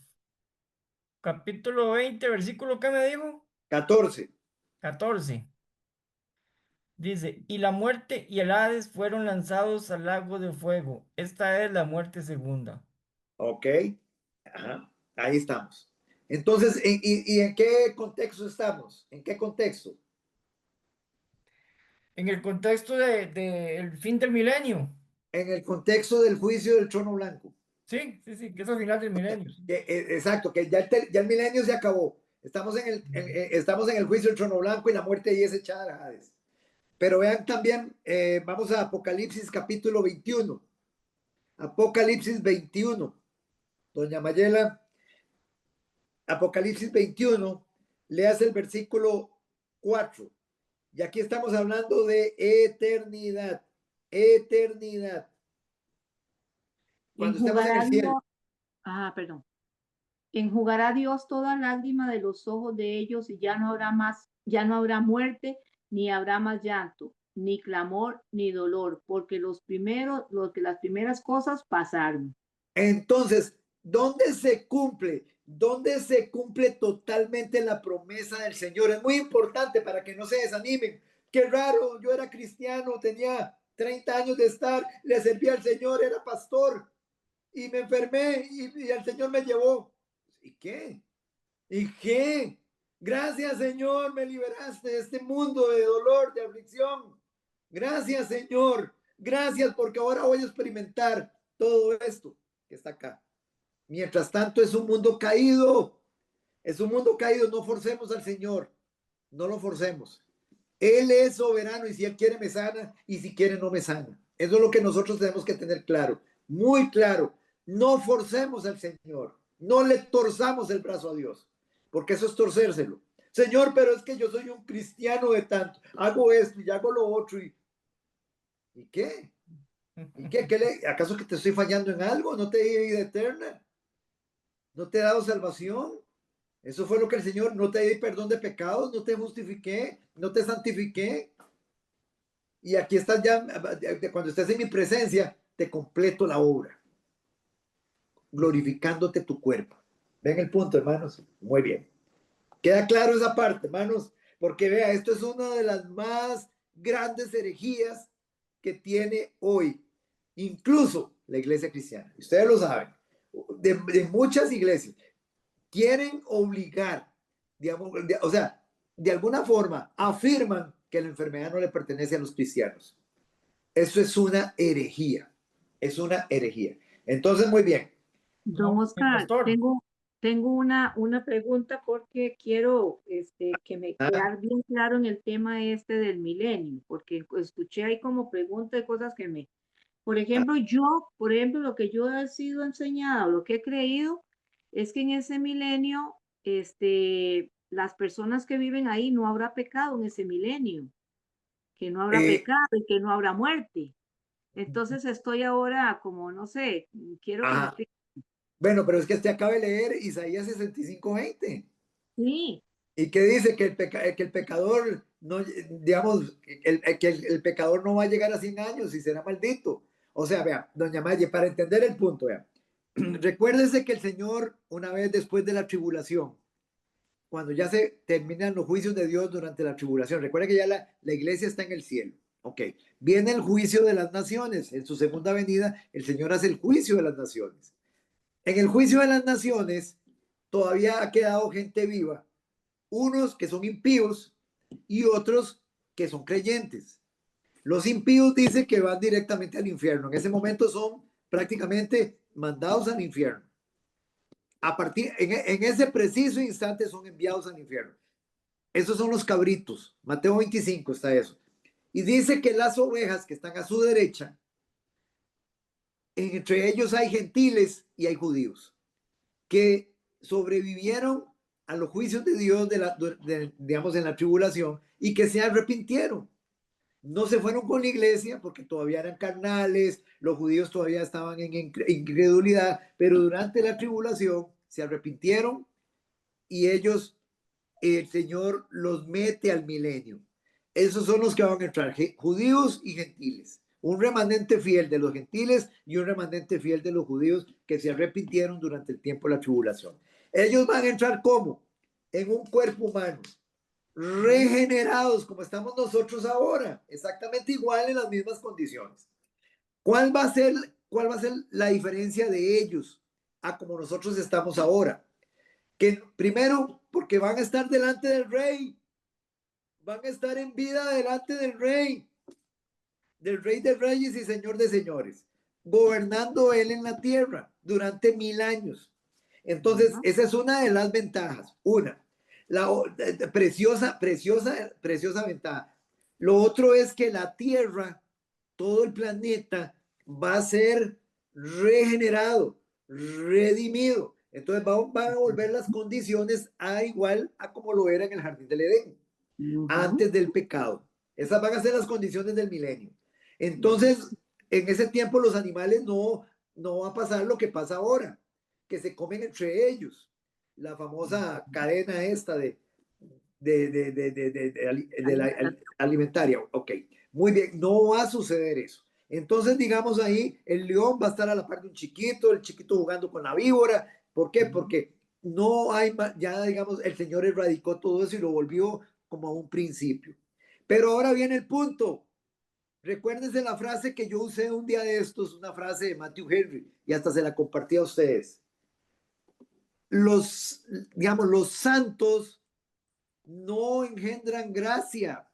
capítulo 20, versículo, ¿qué me dijo? 14. 14. Dice, y la muerte y el Hades fueron lanzados al lago de fuego. Esta es la muerte segunda. Ok. Ajá. Ahí estamos. Entonces, ¿y en qué contexto estamos? ¿En qué contexto? En el contexto de el fin del milenio. En el contexto del juicio del trono blanco. Sí, que es el final del milenio. Exacto, que ya el milenio se acabó. Estamos en el juicio del trono blanco y la muerte y es echada a Hades. Pero vean también, vamos a Apocalipsis capítulo 21. Apocalipsis 21. Doña Mayela, Apocalipsis 21, leas el versículo 4. Y aquí estamos hablando de eternidad. Eternidad. Cuando estemos en Enjugará el cielo. Dios, perdón. Enjugará Dios toda lágrima de los ojos de ellos y ya no habrá muerte, ni habrá más llanto, ni clamor, ni dolor, porque las primeras cosas pasaron. Entonces, ¿dónde se cumple? ¿Dónde se cumple totalmente la promesa del Señor? Es muy importante para que no se desanimen. Qué raro, yo era cristiano, tenía 30 años de estar, le servía al Señor, era pastor y me enfermé y el Señor me llevó. ¿Y qué? ¿Y qué? Gracias, Señor, me liberaste de este mundo de dolor, de aflicción. Gracias, Señor. Gracias porque ahora voy a experimentar todo esto que está acá. Mientras tanto, es un mundo caído. Es un mundo caído. No forcemos al Señor. No lo forcemos. Él es soberano y si Él quiere me sana y si quiere no me sana. Eso es lo que nosotros tenemos que tener claro. Muy claro. No forcemos al Señor. No le torzamos el brazo a Dios. Porque eso es torcérselo. Señor, pero es que yo soy un cristiano de tanto. Hago esto y hago lo otro. ¿Y qué? ¿Y qué? ¿Acaso que te estoy fallando en algo? ¿No te di vida eterna? ¿No te he dado salvación? Eso fue lo que el Señor, no te di perdón de pecados, no te justifiqué, no te santifiqué. Y aquí estás ya, cuando estés en mi presencia, te completo la obra, glorificándote tu cuerpo. ¿Ven el punto, hermanos? Muy bien. ¿Queda claro esa parte, hermanos? Porque vea, esto es una de las más grandes herejías que tiene hoy, incluso la iglesia cristiana. Ustedes lo saben, de muchas iglesias quieren obligar, digamos, o sea, de alguna forma afirman que la enfermedad no le pertenece a los cristianos. Eso es una herejía, es una herejía. Entonces, muy bien. Don No, mi Oscar, pastor. tengo una pregunta porque quiero que me quede bien claro en el tema este del milenio, porque escuché ahí como pregunta de cosas por ejemplo, lo que yo he sido enseñada, lo que he creído, es que en ese milenio, las personas que viven ahí no habrá pecado en ese milenio, que no habrá Eh, pecado y que no habrá muerte. Entonces estoy ahora como, no sé, quiero que me ajá. explique. Bueno, pero es que usted acaba de leer Isaías 65:20. Sí, ¿Y qué dice? Que el pecador, no, digamos, el pecador no va a llegar a 100 años y será maldito. O sea, vea, doña Maye, para entender el punto, vea, recuérdese que el Señor, una vez después de la tribulación, cuando ya se terminan los juicios de Dios durante la tribulación, recuerde que ya la iglesia está en el cielo. Ok, viene el juicio de las naciones. En su segunda venida, el Señor hace el juicio de las naciones. En el juicio de las naciones, todavía ha quedado gente viva. Unos que son impíos y otros que son creyentes. Los impíos dice que van directamente al infierno. En ese momento son prácticamente mandados al infierno. En ese preciso instante son enviados al infierno. Esos son los cabritos. Mateo 25 está eso. Y dice que las ovejas que están a su derecha, entre ellos hay gentiles y hay judíos, que sobrevivieron a los juicios de Dios digamos, en la tribulación y que se arrepintieron. No se fueron con la iglesia porque todavía eran carnales, los judíos todavía estaban en incredulidad, pero durante la tribulación se arrepintieron y ellos, el Señor los mete al milenio. Esos son los que van a entrar, judíos y gentiles. Un remanente fiel de los gentiles y un remanente fiel de los judíos que se arrepintieron durante el tiempo de la tribulación. Ellos van a entrar ¿cómo? En un cuerpo humano, regenerados como estamos nosotros ahora, exactamente igual en las mismas condiciones. ¿Cuál va a ser la diferencia de ellos a como nosotros estamos ahora? Que primero, porque van a estar delante del rey, van a estar en vida delante del rey de reyes y señor de señores, gobernando él en la tierra durante 1000 años. Entonces, esa es una de las ventajas. Una, la preciosa ventaja. Lo otro es que la tierra, todo el planeta, va a ser regenerado, redimido. Entonces van a volver las condiciones a igual a como lo era en el jardín del Edén, antes del pecado. Esas van a ser las condiciones del milenio. Entonces, en ese tiempo los animales no va a pasar lo que pasa ahora, que se comen entre ellos. La famosa cadena esta de la alimentaria. Ok, muy bien, no va a suceder eso. Entonces, digamos ahí, el león va a estar a la par de un chiquito, el chiquito jugando con la víbora. ¿Por qué? Porque no hay, ya digamos, el Señor erradicó todo eso y lo volvió como a un principio. Pero ahora viene el punto. Recuérdense la frase que yo usé un día de estos, una frase de Matthew Henry, y hasta se la compartí a ustedes. Digamos, los santos no engendran gracia.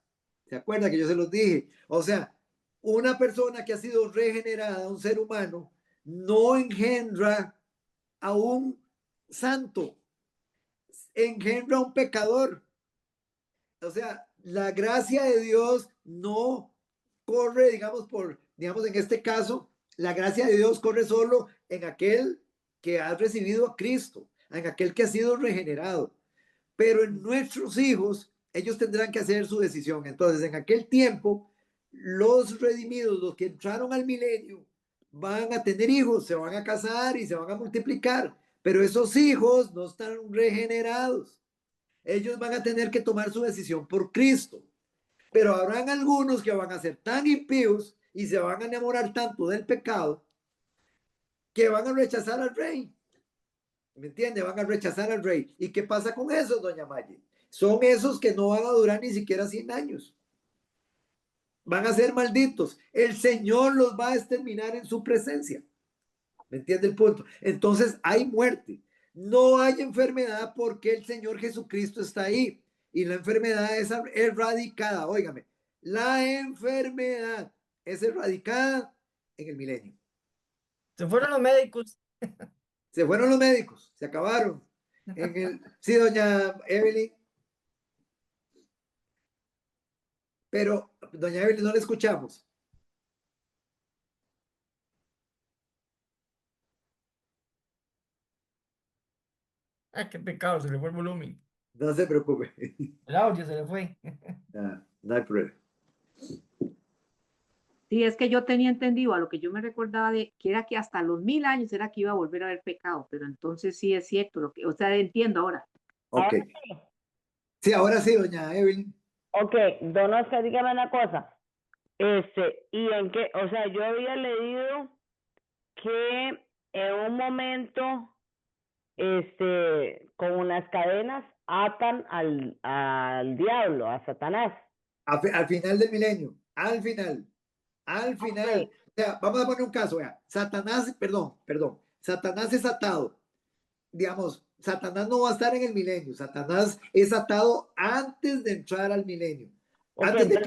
¿Se acuerdan que yo se los dije? O sea, una persona que ha sido regenerada, un ser humano, no engendra a un santo, engendra a un pecador. O sea, la gracia de Dios no corre, digamos, en este caso, la gracia de Dios corre solo en aquel que ha recibido a Cristo, en aquel que ha sido regenerado. Pero en nuestros hijos, ellos tendrán que hacer su decisión. Entonces, en aquel tiempo, los redimidos, los que entraron al milenio, van a tener hijos, se van a casar y se van a multiplicar. Pero esos hijos no están regenerados. Ellos van a tener que tomar su decisión por Cristo. Pero habrán algunos que van a ser tan impíos y se van a enamorar tanto del pecado que van a rechazar al rey. ¿Me entiende? Van a rechazar al rey. ¿Y qué pasa con esos, doña Maye? Son esos que no van a durar ni siquiera 100 años. Van a ser malditos. El Señor los va a exterminar en su presencia. ¿Me entiende el punto? Entonces hay muerte. No hay enfermedad porque el Señor Jesucristo está ahí. Y la enfermedad es erradicada. Óigame, la enfermedad es erradicada en el milenio. Se fueron los médicos. Se fueron los médicos, se acabaron. Sí, doña Evelyn. Pero, doña Evelyn, no la escuchamos. Ah, qué pecado, se le fue el volumen. No se preocupe. El audio se le fue. No hay problema. Sí, es que yo tenía entendido a lo que yo me recordaba de que era que hasta los 1000 años era que iba a volver a haber pecado, pero entonces sí es cierto, o sea, entiendo ahora. Ok. Sí, ahora sí, doña Evelyn. Ok, don Oscar, dígame una cosa. ¿Y en qué? O sea, yo había leído que en un momento, con unas cadenas atan al diablo, a Satanás. Al final del milenio, al final. Ok. O sea, vamos a poner un caso, vea. Satanás es atado. Digamos, Satanás no va a estar en el milenio. Satanás es atado antes de entrar al milenio. Ok, Antes de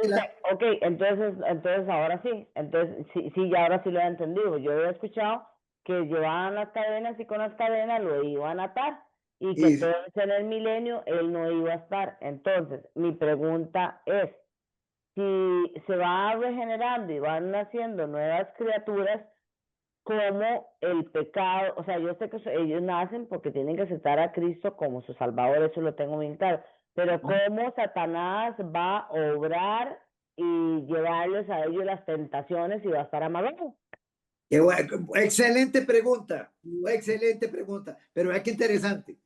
que entonces ahora sí, entonces sí, ya ahora sí lo he entendido. Yo había escuchado que llevaban las cadenas y con las cadenas lo iban a atar y que y- entonces en el milenio él no iba a estar. Entonces, mi pregunta es, si se va regenerando y van naciendo nuevas criaturas, ¿cómo el pecado, o sea, yo sé que ellos nacen porque tienen que aceptar a Cristo como su Salvador, eso lo tengo bien claro, pero cómo Satanás va a obrar y llevarles a ellos las tentaciones y va a estar amarrado? excelente pregunta. Excelente pregunta. Pero vea qué interesante.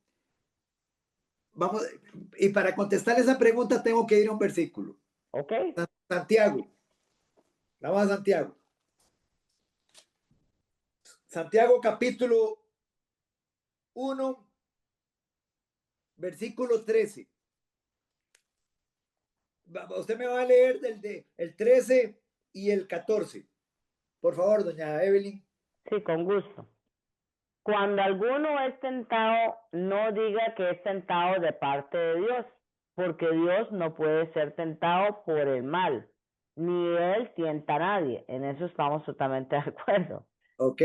Vamos, y para contestar esa pregunta tengo que ir a un versículo. ¿Ok? Santiago. Vamos a Santiago. Santiago capítulo 1, versículo 13. Usted me va a leer el 13 y el 14. Por favor, doña Evelyn. Sí, con gusto. Cuando alguno es tentado, no diga que es tentado de parte de Dios, porque Dios no puede ser tentado por el mal, ni Él tienta a nadie. En eso estamos totalmente de acuerdo. Ok.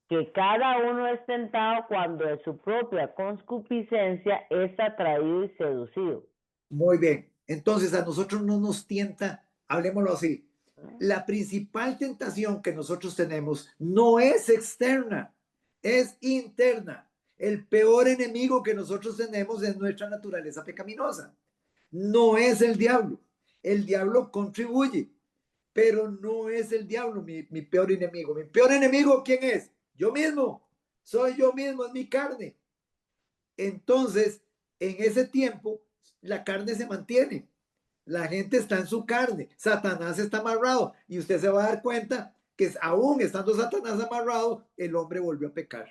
Que cada uno es tentado cuando de su propia concupiscencia es atraído y seducido. Muy bien. Entonces a nosotros no nos tienta, hablemoslo así. La principal tentación que nosotros tenemos no es externa, es interna. El peor enemigo que nosotros tenemos es nuestra naturaleza pecaminosa. No es el diablo. El diablo contribuye, pero no es el diablo mi peor enemigo. Mi peor enemigo, ¿quién es? Yo mismo. Soy yo mismo, es mi carne. Entonces, en ese tiempo, la carne se mantiene. La gente está en su carne. Satanás está amarrado. Y usted se va a dar cuenta que aún estando Satanás amarrado, el hombre volvió a pecar.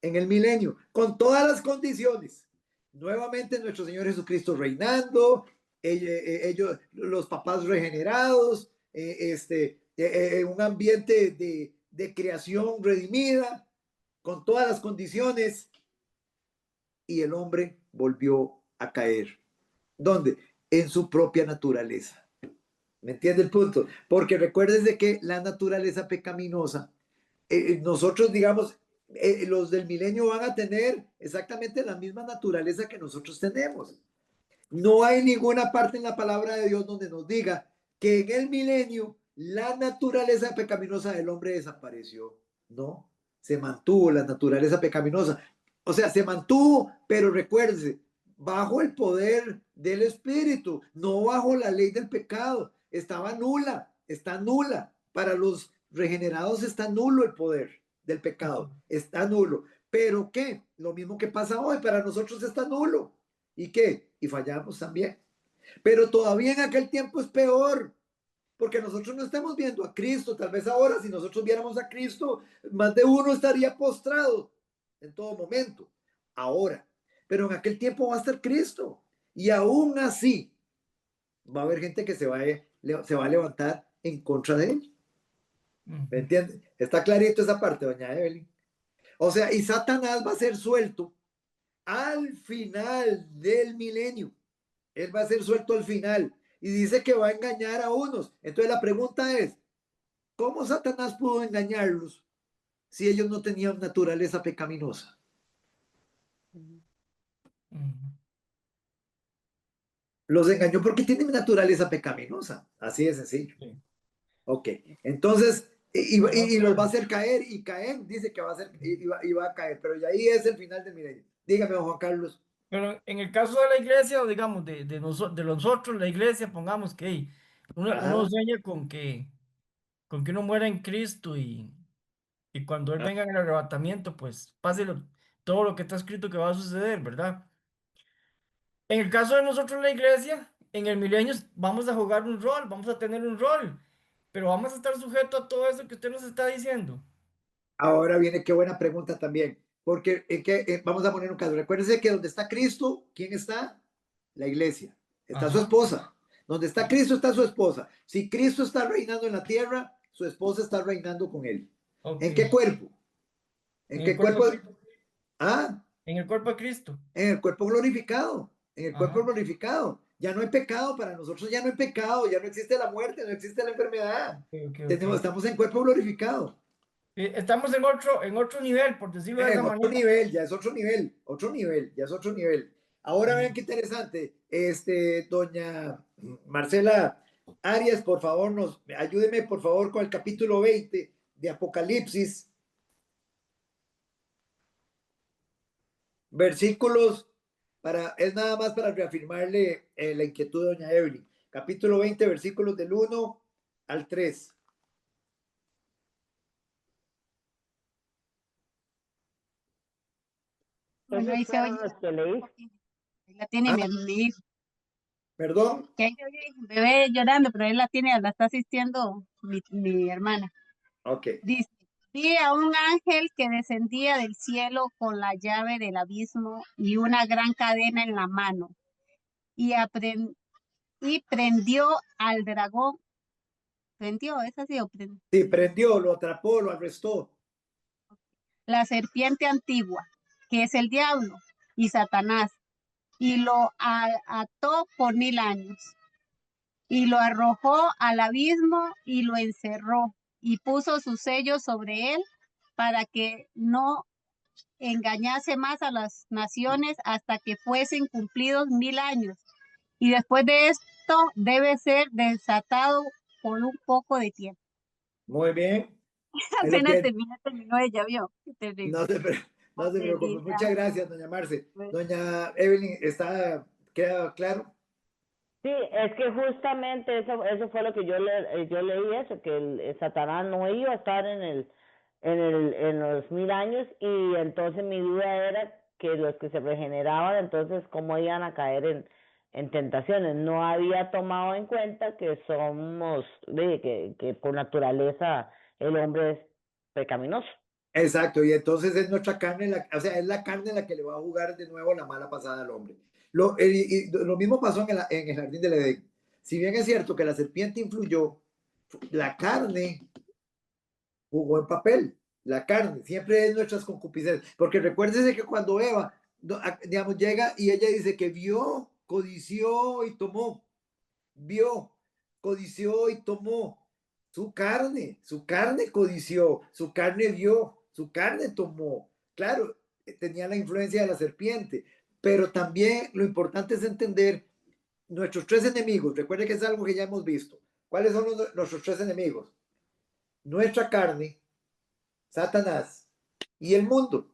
En el milenio, con todas las condiciones. Nuevamente nuestro Señor Jesucristo reinando, ellos, los papás regenerados, un ambiente de creación redimida, con todas las condiciones, y el hombre volvió a caer. ¿Dónde? En su propia naturaleza. ¿Me entiende el punto? Porque recuerdes que la naturaleza pecaminosa, nosotros digamos, los del milenio van a tener exactamente la misma naturaleza que nosotros tenemos. No hay ninguna parte en la palabra de Dios donde nos diga que en el milenio la naturaleza pecaminosa del hombre desapareció. No, se mantuvo la naturaleza pecaminosa. O sea, se mantuvo, pero recuérdese, bajo el poder del Espíritu, no bajo la ley del pecado. Estaba nula, está nula. Para los regenerados está nulo el poder del pecado, está nulo. Pero ¿qué? Lo mismo que pasa hoy, para nosotros está nulo. ¿Y qué? Y fallamos también. Pero todavía en aquel tiempo es peor, porque nosotros no estamos viendo a Cristo. Tal vez ahora, si nosotros viéramos a Cristo, más de uno estaría postrado en todo momento. Ahora, pero en aquel tiempo va a estar Cristo. Y aún así, va a haber gente que se va a levantar en contra de él. ¿Me entiendes? Está clarito esa parte, doña Evelyn. O sea, y Satanás va a ser suelto al final del milenio. Él va a ser suelto al final y dice que va a engañar a unos. Entonces la pregunta es, ¿cómo Satanás pudo engañarlos si ellos no tenían naturaleza pecaminosa? Los engañó porque tienen naturaleza pecaminosa. Así de sencillo. Sí. Ok, entonces, y los va a hacer caer, y caer, dice que va a hacer, y va a caer, pero ya ahí es el final del milenio. Dígame, don Juan Carlos. Pero en el caso de la iglesia, o digamos, de nosotros, la iglesia, pongamos que uno Ajá. sueña con que uno muera en Cristo y cuando Él venga en el arrebatamiento, pues pase todo lo que está escrito que va a suceder, ¿verdad? En el caso de nosotros, la iglesia, en el milenio vamos a jugar un rol, vamos a tener un rol, pero vamos a estar sujetos a todo eso que usted nos está diciendo. Ahora viene, qué buena pregunta también, porque vamos a poner un caso. Recuérdense que donde está Cristo, ¿quién está? La iglesia. Está su Ajá. esposa. Donde está Cristo está su esposa. Si Cristo está reinando en la tierra, su esposa está reinando con él. Ok. ¿En qué cuerpo? ¿En qué cuerpo? Ah, En el cuerpo de Cristo. en el cuerpo glorificado. En el cuerpo Ajá. glorificado. Ya no hay pecado para nosotros, ya no hay pecado, ya no existe la muerte, no existe la enfermedad. Ok. Estamos en cuerpo glorificado. Estamos en otro nivel, por decirlo de esa Otro manera. nivel, ya es otro nivel, ya es otro nivel. Ahora vean qué interesante. Doña Marcela Arias, por favor, ayúdeme por favor con el capítulo 20 de Apocalipsis. Versículos es nada más para reafirmarle la inquietud de doña Evelyn. Capítulo 20, versículos del 1 al 3. Bueno, ahí Esos se oye. fueron los que leí. Ahí la tiene Ah. mi hijo. Perdón. Que ahí se oye el bebé llorando, pero él la tiene, la está asistiendo mi hermana. Ok. Dice, vi a un ángel que descendía del cielo con la llave del abismo y una gran cadena en la mano. Y prendió al dragón. ¿Prendió? ¿Es así o prendió? Sí, prendió, lo atrapó, lo arrestó. La serpiente antigua, que es el diablo y Satanás, y lo ató por 1000 años. Y lo arrojó al abismo y lo encerró y puso su sello sobre él para que no engañase más a las naciones hasta que fuesen cumplidos 1000 años. Y después de esto debe ser desatado por un poco de tiempo. Muy bien. Apenas terminó ella, vio. Qué terrible. No se preocupe. Muchas gracias, doña Marce. Doña Evelyn, ¿queda claro? Sí, es que justamente eso fue lo que yo leí eso, que el Satanás no iba a estar en los 1000 años, y entonces mi duda era que los que se regeneraban, entonces cómo iban a caer en tentaciones. No había tomado en cuenta que somos, que por naturaleza el hombre es pecaminoso. Exacto, y entonces es nuestra carne, o sea, es la carne la que le va a jugar de nuevo la mala pasada al hombre. Lo mismo pasó en el jardín del Edén. Si bien es cierto que la serpiente influyó, la carne jugó en papel. La carne siempre es nuestras concupiscencias. Porque recuérdese que cuando Eva, digamos, llega y ella dice que vio, codició y tomó. Vio, codició y tomó. Su carne codició, su carne vio, su carne tomó. Claro, tenía la influencia de la serpiente, pero también lo importante es entender nuestros tres enemigos. Recuerde que es algo que ya hemos visto. ¿Cuáles son nuestros tres enemigos? Nuestra carne, Satanás y el mundo.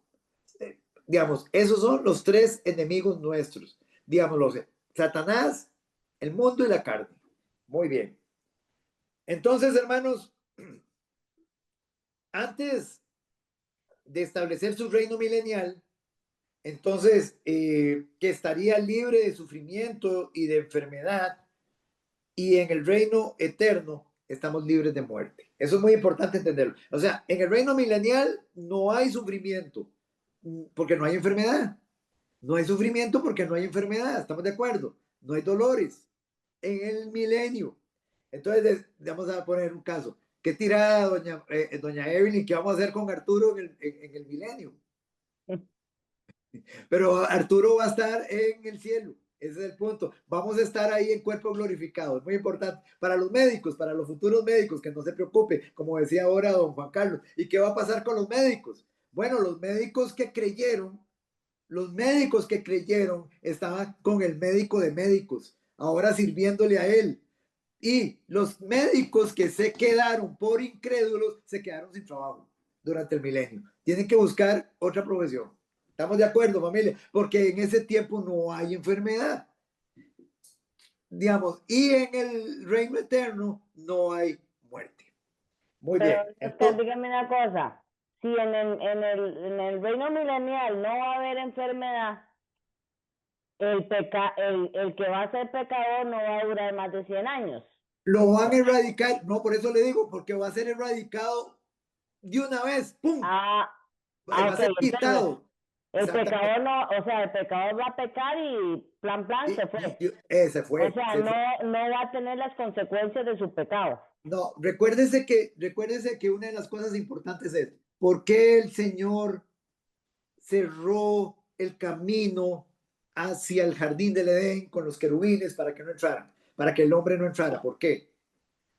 Digamos, esos son los tres enemigos nuestros. Digamos, Satanás, el mundo y la carne. Muy bien. Entonces, hermanos, antes de establecer su reino milenial, entonces, que estaría libre de sufrimiento y de enfermedad, y en el reino eterno estamos libres de muerte. Eso es muy importante entenderlo. O sea, en el reino milenial no hay sufrimiento porque no hay enfermedad. No hay sufrimiento porque no hay enfermedad. ¿Estamos de acuerdo? No hay dolores. En el milenio. Entonces, vamos a poner un caso. ¿Qué tirada, doña Evelyn, qué vamos a hacer con Arturo en el milenio? Pero Arturo va a estar en el cielo. Ese es el punto. Vamos a estar ahí en cuerpo glorificado. Es muy importante para los médicos, para los futuros médicos, que no se preocupe, como decía ahora don Juan Carlos. ¿Y qué va a pasar con los médicos? Bueno, los médicos que creyeron estaban con el médico de médicos, ahora sirviéndole a él. Y los médicos que se quedaron por incrédulos se quedaron sin trabajo durante el milenio. Tienen que buscar otra profesión. ¿Estamos de acuerdo, familia? Porque en ese tiempo no hay enfermedad. Digamos, y en el reino eterno no hay muerte. Muy Pero, bien. Oscar, dígame una cosa. Si en el reino milenial no va a haber enfermedad, el que va a ser pecador no va a durar más de 100 años. Lo van a erradicar, no, por eso le digo, porque va a ser erradicado de una vez, ¡pum! Va a ser quitado. El Exactamente. pecador no, o sea, el pecador va a pecar y plan, se fue. Se fue. O sea, no va a tener las consecuencias de su pecado. No, recuérdese que una de las cosas importantes es por qué el Señor cerró el camino hacia el jardín del Edén con los querubines para que no entraran, para que el hombre no entrara. ¿Por qué?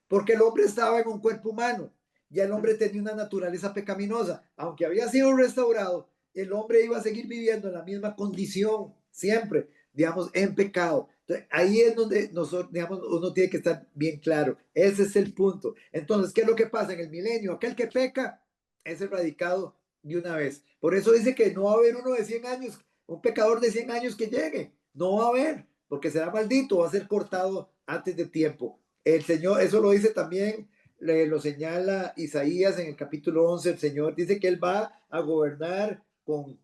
Porque el hombre estaba en un cuerpo humano, ya el hombre tenía una naturaleza pecaminosa, aunque había sido restaurado, el hombre iba a seguir viviendo en la misma condición, siempre, digamos, en pecado. Entonces, ahí es donde nosotros, digamos, uno tiene que estar bien claro. Ese es el punto. Entonces, ¿qué es lo que pasa en el milenio? Aquel que peca es erradicado de una vez. Por eso dice que no va a haber uno de 100 años, un pecador de 100 años que llegue. No va a haber, porque será maldito, va a ser cortado antes de tiempo. El Señor, eso lo dice también, lo señala Isaías en el capítulo 11. El Señor dice que Él va a gobernar con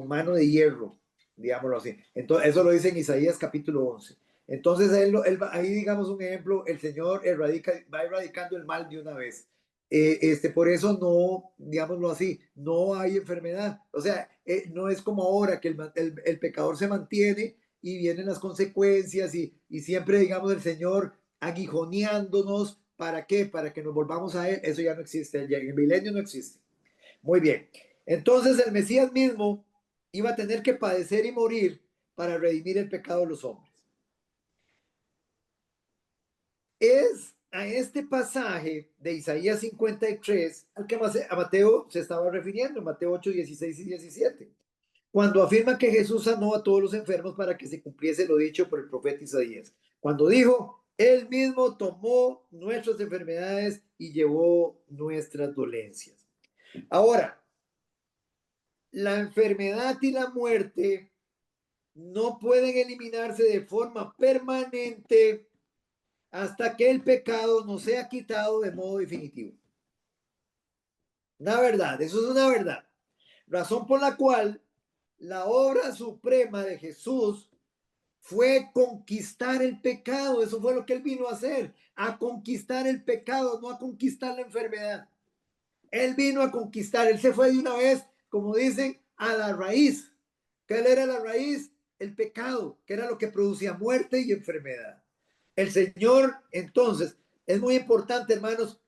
mano de hierro, digámoslo así. Entonces, eso lo dice en Isaías capítulo 11. Entonces, ahí digamos un ejemplo, el Señor va erradicando el mal de una vez. Por eso no, digámoslo así, no hay enfermedad. O sea, no es como ahora que el pecador se mantiene y vienen las consecuencias y siempre, digamos, el Señor aguijoneándonos. ¿Para qué? Para que nos volvamos a Él. Eso ya no existe, ya en el milenio no existe. Muy bien. Entonces el Mesías mismo iba a tener que padecer y morir para redimir el pecado de los hombres. Es a este pasaje de Isaías 53 al que a Mateo se estaba refiriendo, Mateo 8, 16 y 17, cuando afirma que Jesús sanó a todos los enfermos para que se cumpliese lo dicho por el profeta Isaías, cuando dijo, Él mismo tomó nuestras enfermedades y llevó nuestras dolencias. Ahora, la enfermedad y la muerte no pueden eliminarse de forma permanente hasta que el pecado no sea quitado de modo definitivo. Una verdad, eso es una verdad. Razón por la cual la obra suprema de Jesús fue conquistar el pecado. Eso fue lo que él vino a hacer, a conquistar el pecado, no a conquistar la enfermedad. Él vino a conquistar, él se fue de una vez, como dicen, a la raíz. ¿Qué era la raíz? El pecado, que era lo que producía muerte y enfermedad. El Señor, entonces, es muy importante, hermanos,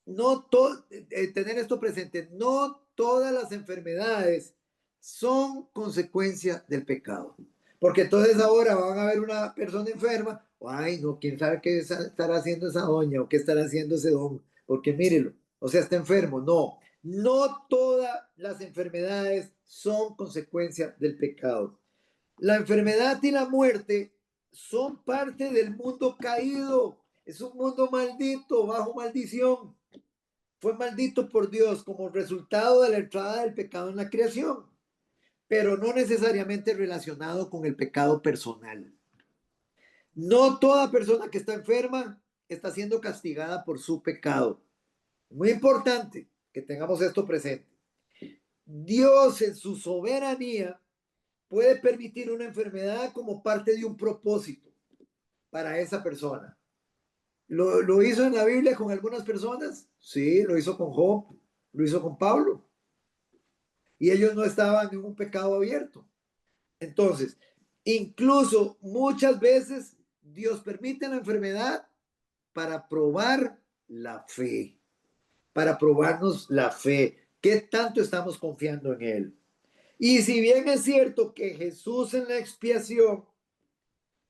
tener esto presente. No todas las enfermedades son consecuencia del pecado. Porque entonces ahora van a ver una persona enferma, ay, no, quién sabe qué estará haciendo esa doña o qué estará haciendo ese don, porque mírelo, o sea, está enfermo. No, no todas las enfermedades son consecuencia del pecado. La enfermedad y la muerte son parte del mundo caído. Es un mundo maldito, bajo maldición. Fue maldito por Dios como resultado de la entrada del pecado en la creación, pero no necesariamente relacionado con el pecado personal. No toda persona que está enferma está siendo castigada por su pecado. Muy importante que tengamos esto presente. Dios en su soberanía puede permitir una enfermedad como parte de un propósito para esa persona. ¿Lo hizo en la Biblia con algunas personas? Sí, lo hizo con Job, lo hizo con Pablo. Y ellos no estaban en un pecado abierto. Entonces, incluso muchas veces Dios permite la enfermedad para probar la fe, para probarnos la fe. ¿Qué tanto estamos confiando en Él? Y si bien es cierto que Jesús en la expiación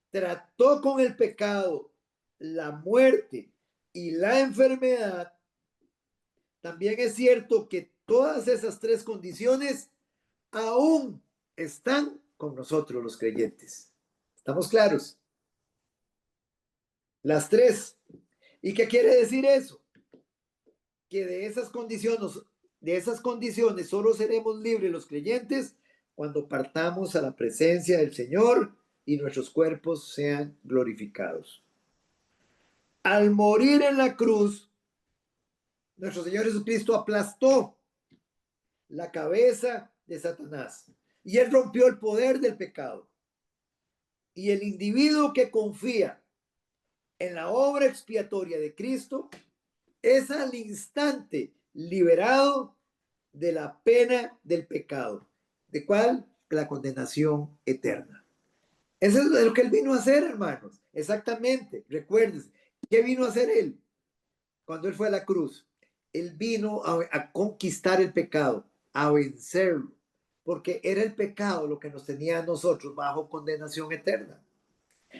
trató con el pecado, la muerte y la enfermedad, también es cierto que todas esas tres condiciones aún están con nosotros los creyentes. ¿Estamos claros? Las tres. ¿Y qué quiere decir eso? Que de esas condiciones solo seremos libres los creyentes cuando partamos a la presencia del Señor y nuestros cuerpos sean glorificados. Al morir en la cruz, nuestro Señor Jesucristo aplastó la cabeza de Satanás y él rompió el poder del pecado. Y el individuo que confía en la obra expiatoria de Cristo es al instante liberado de la pena del pecado ¿De cuál? La condenación eterna. Eso es lo que él vino a hacer, hermanos. Exactamente. Recuérdense. ¿Qué vino a hacer él cuando él fue a la cruz? Él vino a conquistar el pecado, a vencerlo, porque era el pecado lo que nos tenía a nosotros bajo condenación eterna.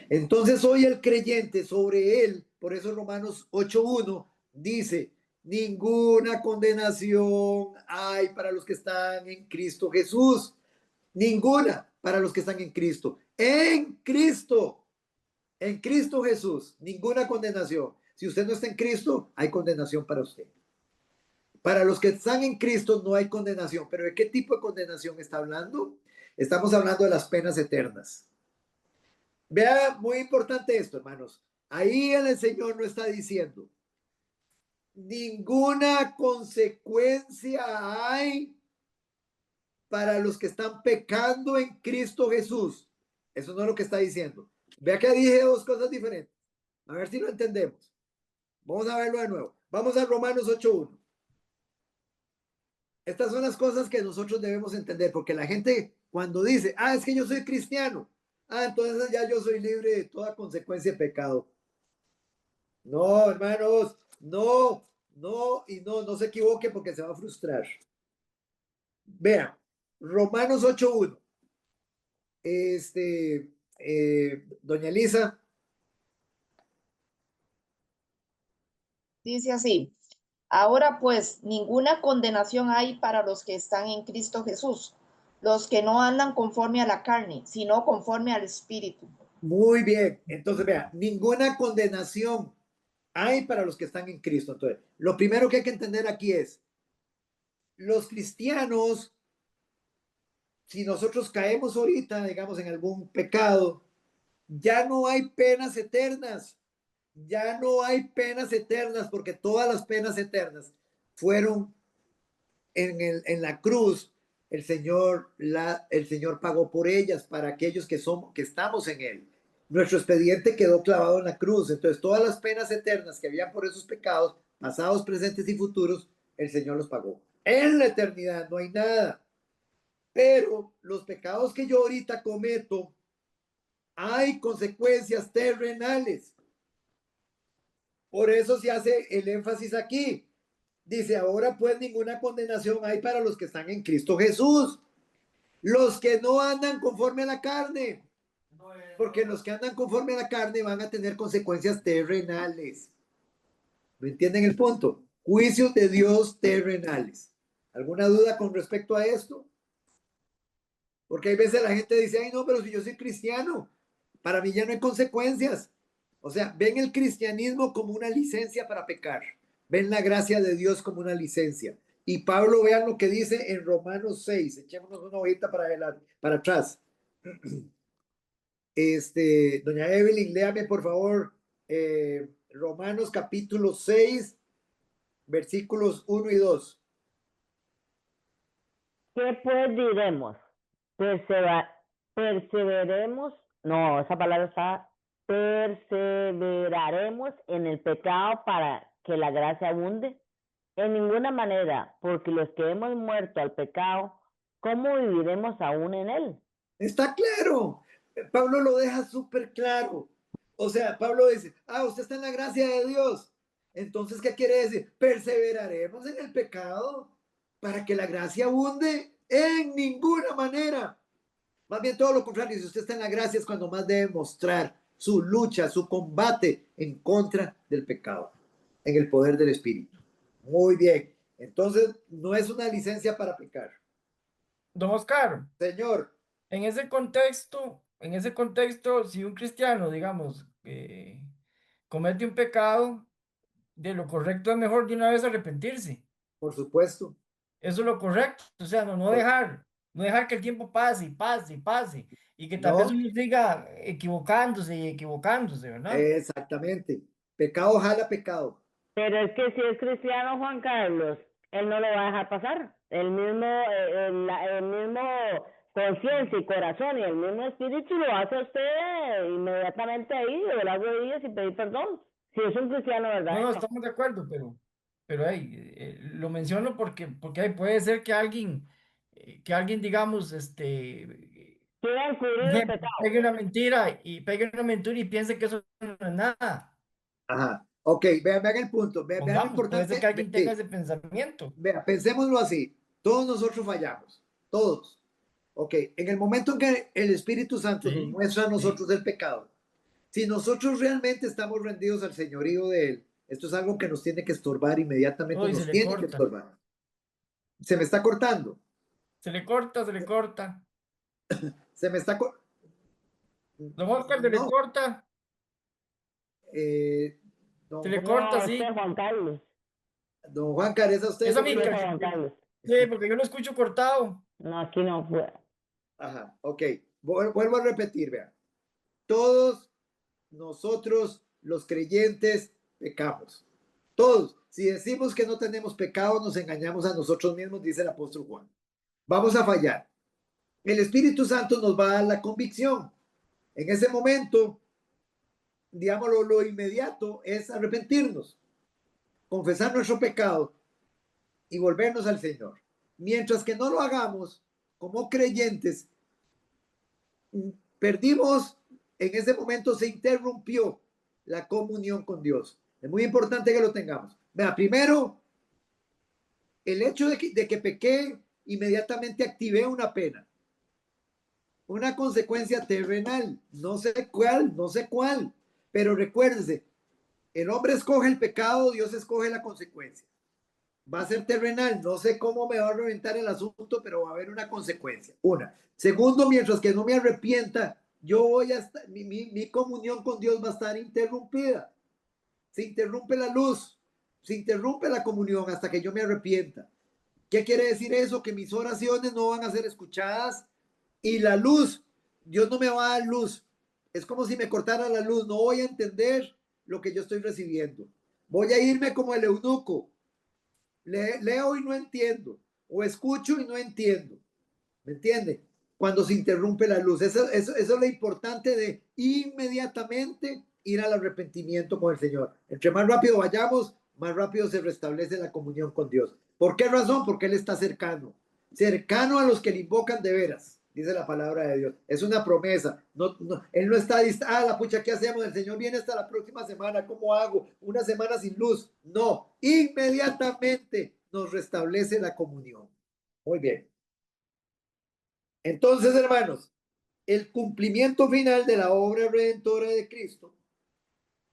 Entonces hoy el creyente sobre él, por eso Romanos 8:1 dice, ninguna condenación hay para los que están en Cristo Jesús. Ninguna para los que están en Cristo. En Cristo Jesús, ninguna condenación. Si usted no está en Cristo, hay condenación para usted. Para los que están en Cristo no hay condenación. ¿Pero de qué tipo de condenación está hablando? Estamos hablando de las penas eternas. Vea, muy importante esto, hermanos. Ahí el Señor no está diciendo, ninguna consecuencia hay para los que están pecando en Cristo Jesús. Eso no es lo que está diciendo. Vea que dije dos cosas diferentes. A ver si lo entendemos. Vamos a verlo de nuevo. Vamos a Romanos 8:1. Estas son las cosas que nosotros debemos entender, porque la gente cuando dice, es que yo soy cristiano, entonces ya yo soy libre de toda consecuencia de pecado. No, hermanos, no se equivoque porque se va a frustrar. Vean, Romanos 8:1. Doña Elisa. Dice así, ahora pues ninguna condenación hay para los que están en Cristo Jesús, los que no andan conforme a la carne, sino conforme al Espíritu. Muy bien, entonces vea, ninguna condenación hay para los que están en Cristo. Entonces, lo primero que hay que entender aquí es, los cristianos, si nosotros caemos ahorita, digamos, en algún pecado, ya no hay penas eternas. Ya no hay penas eternas porque todas las penas eternas fueron en la cruz. El Señor pagó por ellas para aquellos que estamos en Él. Nuestro expediente quedó clavado en la cruz. Entonces, todas las penas eternas que había por esos pecados, pasados, presentes y futuros, el Señor los pagó. En la eternidad no hay nada. Pero los pecados que yo ahorita cometo, hay consecuencias terrenales. Por eso se hace el énfasis aquí. Dice, ahora pues ninguna condenación hay para los que están en Cristo Jesús. Los que no andan conforme a la carne. Porque los que andan conforme a la carne van a tener consecuencias terrenales. ¿Me entienden el punto? Juicios de Dios terrenales. ¿Alguna duda con respecto a esto? Porque hay veces la gente dice, no, pero si yo soy cristiano, para mí ya no hay consecuencias. O sea, ven el cristianismo como una licencia para pecar. Ven la gracia de Dios como una licencia. Y Pablo, vean lo que dice en Romanos 6. Echémonos una hojita para atrás. Doña Evelyn, léame por favor Romanos capítulo 6, versículos 1 y 2. ¿Qué pues diremos? Perseveremos, no, esa palabra está, perseveraremos en el pecado para que la gracia abunde. En ninguna manera, porque los que hemos muerto al pecado, ¿cómo viviremos aún en él? Está claro. Pablo lo deja súper claro. O sea, Pablo dice, usted está en la gracia de Dios. Entonces, ¿qué quiere decir? Perseveraremos en el pecado para que la gracia abunde en ninguna manera. Más bien todo lo contrario, si usted está en la gracia es cuando más debe mostrar su lucha, su combate en contra del pecado, en el poder del Espíritu. Muy bien. Entonces, no es una licencia para pecar. Don Oscar, Señor. en ese contexto, si un cristiano, digamos, comete un pecado, de lo correcto es mejor de una vez arrepentirse. Por supuesto. Eso es lo correcto. O sea, no dejar que el tiempo pase y pase y pase. Y que tal vez uno siga equivocándose, ¿verdad? Exactamente. Pecado jala pecado. Pero es que si es cristiano, Juan Carlos, él no lo va a dejar pasar. El mismo conciencia y corazón y el mismo espíritu lo hace usted inmediatamente ahí, de las rodillas y pedir perdón. Si es un cristiano, ¿verdad? No, estamos de acuerdo, pero lo menciono porque puede ser que alguien que alguien, digamos, Quieren cubrir el ejemplo, pecado. pegue una mentira y piense que eso no es nada. Ajá. Ok, vean el punto. Vean lo Pongamos, puede ser que importante. alguien tenga ese pensamiento. Vea, pensémoslo así. Todos nosotros fallamos. Todos. Ok, en el momento en que el Espíritu Santo nos Sí, muestra a sí. nosotros el pecado, si nosotros realmente estamos rendidos al señorío de Él, esto es algo que nos tiene que estorbar inmediatamente, Uy, se nos le tiene que corta. estorbar. Se me está cortando. Se le corta, se le corta. Se me está cortando. Don Oscar, se le No. corta. Eh, Se don, le Juan, corta, No, sí. Juan Carlos. don Juan Careza, usted Es a mí, Sí, seguro. es Juan Carlos. sí, porque yo lo escucho cortado. No, aquí no fue. Ajá, ok. Vuelvo a repetir, vean. Todos nosotros, los creyentes, pecamos. Todos. Si decimos que no tenemos pecado, nos engañamos a nosotros mismos, dice el apóstol Juan. Vamos a fallar. El Espíritu Santo nos va a dar la convicción. En ese momento, digámoslo, lo inmediato es arrepentirnos, confesar nuestro pecado y volvernos al Señor. Mientras que no lo hagamos como creyentes, perdimos, en ese momento se interrumpió la comunión con Dios. Es muy importante que lo tengamos. Vea, primero, el hecho de que pequé, inmediatamente activé una pena, una consecuencia terrenal, no sé cuál, no sé cuál, pero recuérdese, el hombre escoge el pecado, Dios escoge la consecuencia. Va a ser terrenal, no sé cómo me va a reventar el asunto, pero va a haber una consecuencia. Una. Segundo, mientras que no me arrepienta, yo voy a estar, mi comunión con Dios va a estar interrumpida. Se interrumpe la luz, se interrumpe la comunión hasta que yo me arrepienta. ¿Qué quiere decir eso? Que mis oraciones no van a ser escuchadas y la luz, Dios no me va a dar luz. Es como si me cortara la luz, no voy a entender lo que yo estoy recibiendo. Voy a irme como el eunuco. Leo y no entiendo, o escucho y no entiendo. ¿Me entiende? Cuando se interrumpe la luz. Eso es lo importante de inmediatamente ir al arrepentimiento con el Señor. Entre más rápido vayamos, más rápido se restablece la comunión con Dios. ¿Por qué razón? Porque Él está cercano. Cercano a los que le invocan de veras, dice la palabra de Dios. Es una promesa. Él no está la pucha, ¿qué hacemos? El Señor viene hasta la próxima semana. ¿Cómo hago? Una semana sin luz. No, inmediatamente nos restablece la comunión. Muy bien. Entonces, hermanos, el cumplimiento final de la obra redentora de Cristo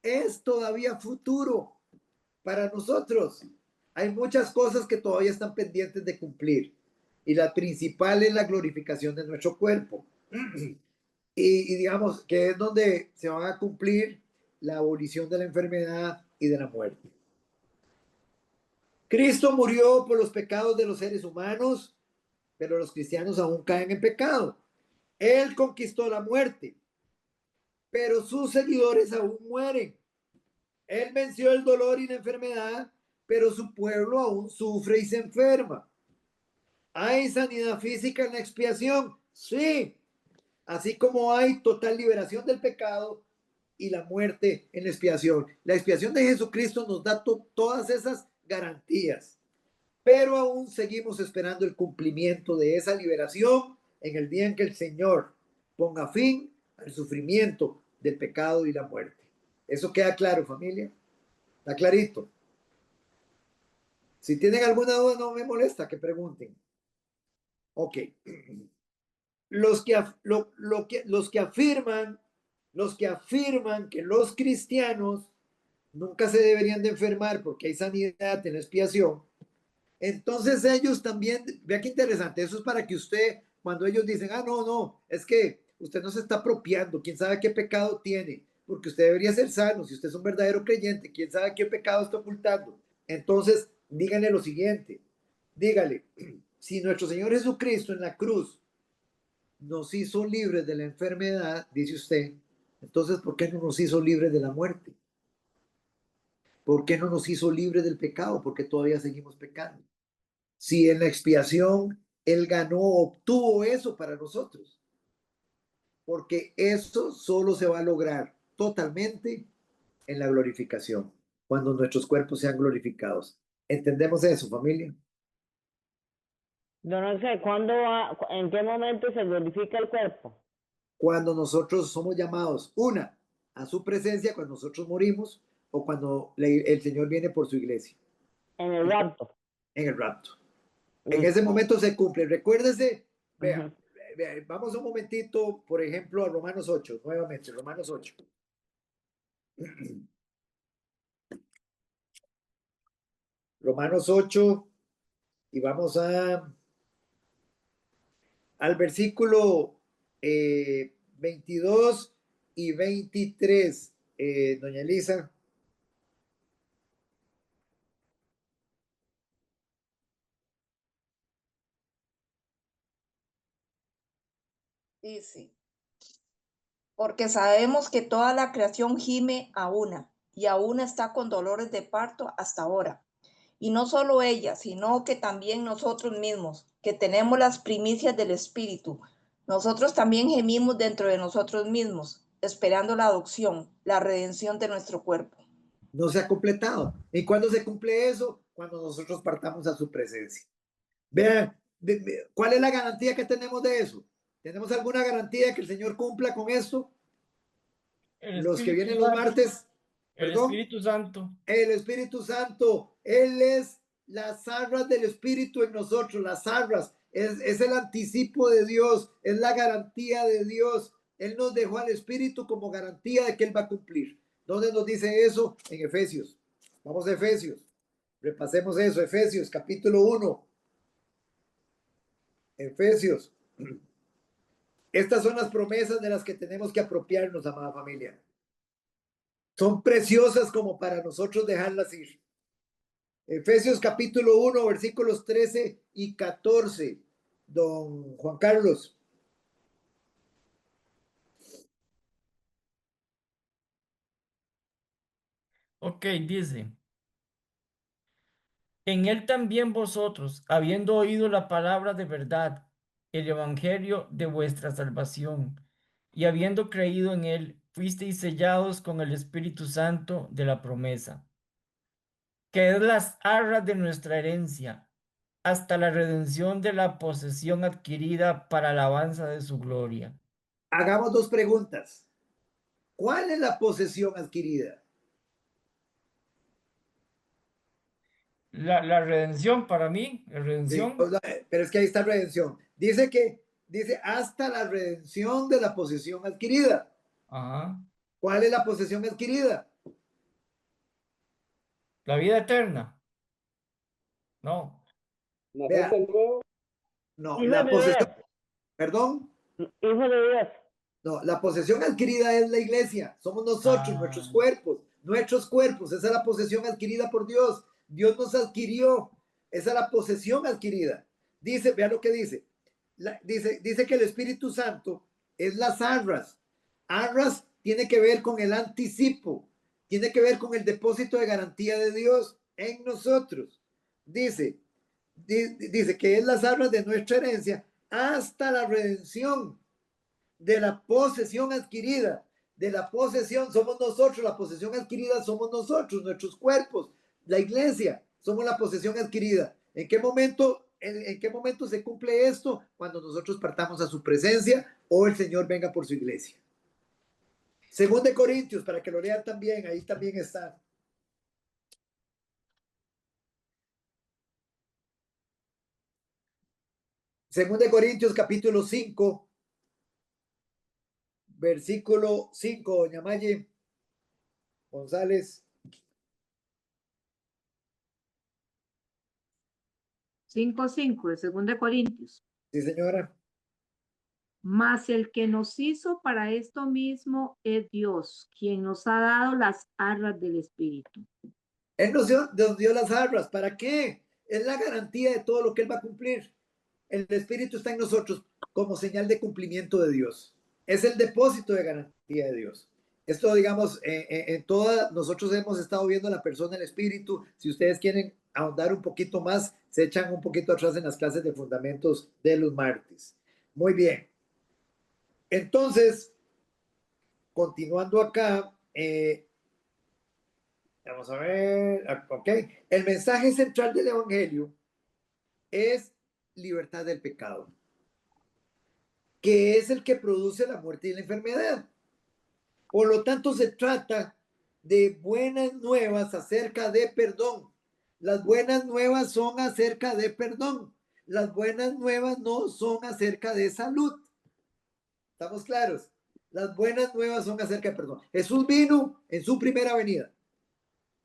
es todavía futuro para nosotros. Hay muchas cosas que todavía están pendientes de cumplir y la principal es la glorificación de nuestro cuerpo. Y digamos que es donde se van a cumplir la abolición de la enfermedad y de la muerte. Cristo murió por los pecados de los seres humanos, pero los cristianos aún caen en pecado. Él conquistó la muerte, pero sus seguidores aún mueren. Él venció el dolor y la enfermedad, pero su pueblo aún sufre y se enferma. ¿Hay sanidad física en la expiación? Sí. Así como hay total liberación del pecado y la muerte en la expiación. La expiación de Jesucristo nos da todas esas garantías, pero aún seguimos esperando el cumplimiento de esa liberación en el día en que el Señor ponga fin al sufrimiento del pecado y la muerte. ¿Eso queda claro, familia? ¿Está clarito? Si tienen alguna duda, no me molesta que pregunten. Ok. Los que afirman que los cristianos nunca se deberían de enfermar porque hay sanidad en la expiación, entonces ellos también, vea qué interesante, eso es para que usted, cuando ellos dicen, no, es que usted no se está apropiando, quién sabe qué pecado tiene, porque usted debería ser sano, si usted es un verdadero creyente, quién sabe qué pecado está ocultando. Entonces, díganle lo siguiente, dígale, si nuestro Señor Jesucristo en la cruz nos hizo libres de la enfermedad, dice usted, entonces, ¿por qué no nos hizo libres de la muerte? ¿Por qué no nos hizo libres del pecado? Porque todavía seguimos pecando. Si en la expiación Él ganó, obtuvo eso para nosotros. Porque eso solo se va a lograr totalmente en la glorificación, cuando nuestros cuerpos sean glorificados. ¿Entendemos eso, familia? No sé, en qué momento se glorifica el cuerpo? Cuando nosotros somos llamados, una, a su presencia, cuando nosotros morimos, o cuando el Señor viene por su iglesia, En el rapto. en el rapto. En Listo. ese momento se cumple. Recuérdese, vea, Ujú. vamos un momentito, por ejemplo, a Romanos 8, nuevamente, Romanos 8. Romanos 8, y vamos al versículo 22 y 23, doña Elisa. Dice, porque sabemos que toda la creación gime a una, y aún está con dolores de parto hasta ahora. Y no solo ella, sino que también nosotros mismos, que tenemos las primicias del Espíritu, nosotros también gemimos dentro de nosotros mismos, esperando la adopción, la redención de nuestro cuerpo. No se ha completado. ¿Y cuándo se cumple eso? Cuando nosotros partamos a su presencia. Vean, ¿cuál es la garantía que tenemos de eso? ¿Tenemos alguna garantía que el Señor cumpla con esto? El Los que Espíritu vienen los Santo. martes, El perdón, Espíritu Santo. el Espíritu Santo, Él es las arras del Espíritu en nosotros, las arras, es el anticipo de Dios, es la garantía de Dios. Él nos dejó al Espíritu como garantía de que Él va a cumplir. ¿Dónde nos dice eso? En Efesios. Vamos a Efesios. Repasemos eso, Efesios capítulo 1. Efesios. Estas son las promesas de las que tenemos que apropiarnos, amada familia. Son preciosas como para nosotros dejarlas ir. Efesios capítulo 1, versículos 13 y 14. Don Juan Carlos. Ok, dice. En él también vosotros, habiendo oído la palabra de verdad, el evangelio de vuestra salvación, y habiendo creído en él, fuisteis sellados con el Espíritu Santo de la promesa, que es las arras de nuestra herencia, hasta la redención de la posesión adquirida para alabanza de su gloria. Hagamos dos preguntas. ¿Cuál es la posesión adquirida? La redención para mí, la Sí, redención, pero es que ahí está redención. Dice hasta la redención de la posesión adquirida. ajá, ¿Cuál es la posesión adquirida? la vida eterna, no, Vea, Nacerte nuevo, no, Hijo la de Dios. posesión, perdón, Hijo de Dios. no, la posesión adquirida es la iglesia, somos nosotros, ah, nuestros cuerpos, esa es la posesión adquirida por Dios. Dios nos adquirió, esa es la posesión adquirida. Dice, vea lo que dice, dice que el Espíritu Santo es las arras. Arras tiene que ver con el anticipo, tiene que ver con el depósito de garantía de Dios en nosotros. Dice, dice que es las arras de nuestra herencia hasta la redención de la posesión adquirida. De la posesión somos nosotros, la posesión adquirida somos nosotros, nuestros cuerpos, la iglesia, somos la posesión adquirida. ¿En qué momento, en qué momento se cumple esto? Cuando nosotros partamos a su presencia o el Señor venga por su iglesia. Según de Corintios, para que lo lean también, ahí también está. Según de Corintios capítulo 5, versículo 5, doña Maye González. 5:5 de 2 Corintios. Sí, señora. Mas el que nos hizo para esto mismo es Dios, quien nos ha dado las arras del Espíritu. Él nos dio las arras. ¿Para qué? Es la garantía de todo lo que Él va a cumplir. El Espíritu está en nosotros como señal de cumplimiento de Dios. Es el depósito de garantía de Dios. Esto, digamos, en toda, nosotros hemos estado viendo la persona, el Espíritu. Si ustedes quieren ahondar un poquito más, se echan un poquito atrás en las clases de fundamentos de los martes. Muy bien. Entonces, continuando acá, vamos a ver, ok. El mensaje central del Evangelio es libertad del pecado, que es el que produce la muerte y la enfermedad. Por lo tanto, se trata de buenas nuevas acerca de perdón. Las buenas nuevas son acerca de perdón. Las buenas nuevas no son acerca de salud. ¿Estamos claros? Las buenas nuevas son acerca de perdón. Jesús vino en su primera venida.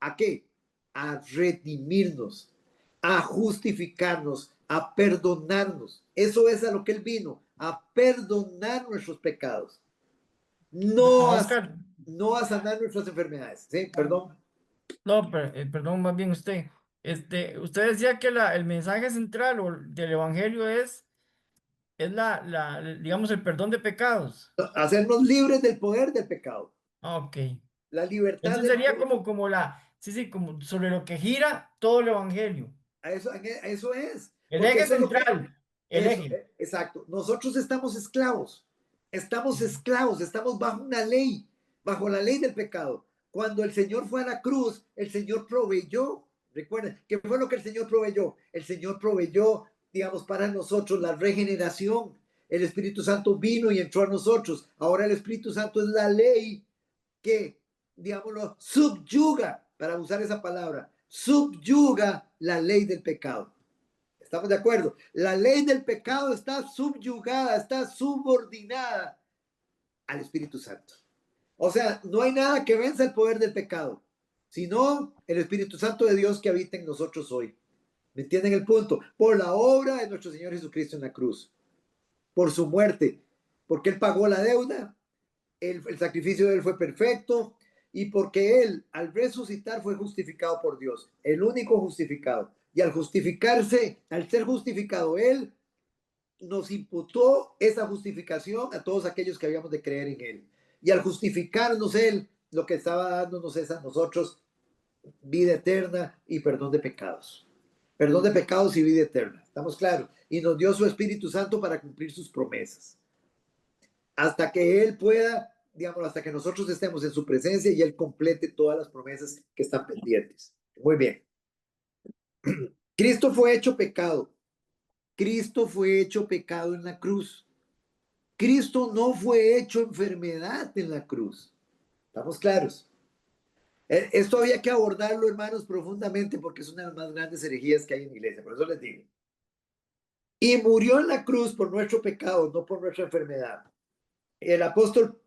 ¿A qué? A redimirnos, a justificarnos, a perdonarnos. Eso es a lo que Él vino, a perdonar nuestros pecados. No Oscar, a sanar nuestras enfermedades. ¿Sí? Perdón. no, perdón, más bien usted. Usted decía que el mensaje central del Evangelio es digamos, el perdón de pecados. Hacernos libres del poder del pecado. Ah, ok. La libertad Entonces sería como sí, como sobre lo que gira todo el Evangelio. Eso es. El Porque eje eso es lo que... central, el eje. Exacto. Nosotros estamos esclavos. Estamos esclavos, estamos bajo una ley, bajo la ley del pecado. Cuando el Señor fue a la cruz, el Señor proveyó. Recuerden, ¿qué fue lo que el Señor proveyó? El Señor proveyó, digamos, para nosotros la regeneración. El Espíritu Santo vino y entró a nosotros. Ahora el Espíritu Santo es la ley que, digámoslo, subyuga, para usar esa palabra, subyuga la ley del pecado. ¿Estamos de acuerdo? La ley del pecado está subyugada, está subordinada al Espíritu Santo. O sea, no hay nada que venza el poder del pecado, sino el Espíritu Santo de Dios que habita en nosotros hoy. ¿Me entienden el punto? Por la obra de nuestro Señor Jesucristo en la cruz, por su muerte, porque Él pagó la deuda, el sacrificio de Él fue perfecto, y porque Él, al resucitar, fue justificado por Dios, el único justificado. Y al justificarse, al ser justificado Él, nos imputó esa justificación a todos aquellos que habíamos de creer en Él. Y al justificarnos Él, lo que estaba dándonos es a nosotros vida eterna y perdón de pecados. Perdón de pecados y vida eterna. ¿Estamos claros? Y nos dio su Espíritu Santo para cumplir sus promesas. Hasta que Él pueda, digamos, hasta que nosotros estemos en su presencia y Él complete todas las promesas que están pendientes. Muy bien. Cristo fue hecho pecado. Cristo fue hecho pecado en la cruz. Cristo no fue hecho enfermedad en la cruz. ¿Estamos claros? Esto había que abordarlo, hermanos, profundamente porque es una de las más grandes herejías que hay en la iglesia. Por eso les digo. Y murió en la cruz por nuestro pecado, no por nuestra enfermedad. El apóstol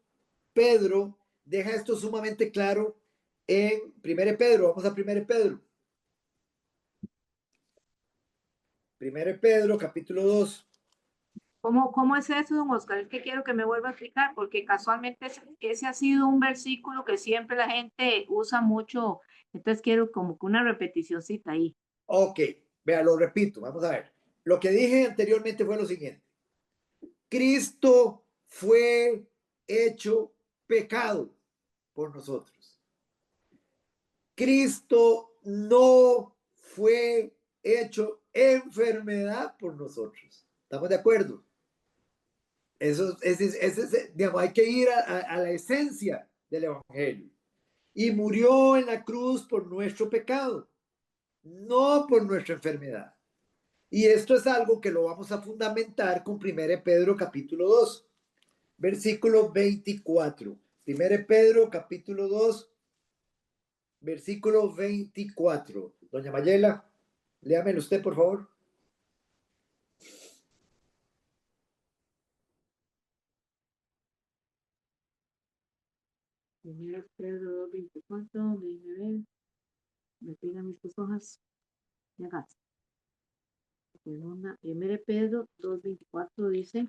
Pedro deja esto sumamente claro en 1 Pedro. Vamos a 1 Pedro. 1 Pedro, capítulo 2. ¿Cómo es eso, don Oscar? Es que quiero que me vuelva a explicar, porque casualmente ese ha sido un versículo que siempre la gente usa mucho, entonces quiero como que una repeticióncita ahí. Ok, vea, lo repito, vamos a ver. Lo que dije anteriormente fue lo siguiente. Cristo fue hecho pecado por nosotros. Cristo no fue hecho enfermedad por nosotros. ¿Estamos de acuerdo? Eso digamos, hay que ir a la esencia del Evangelio. Y murió en la cruz por nuestro pecado, no por nuestra enfermedad. Y esto es algo que lo vamos a fundamentar con 1 Pedro capítulo 2, versículo 24. 1 Pedro capítulo 2, versículo 24. Doña Mayela, léamelo usted, por favor. Primero Pedro 2:24, déjeme ver, me pegan mis dos hojas, ya casi. Primero Pedro 2:24 dice,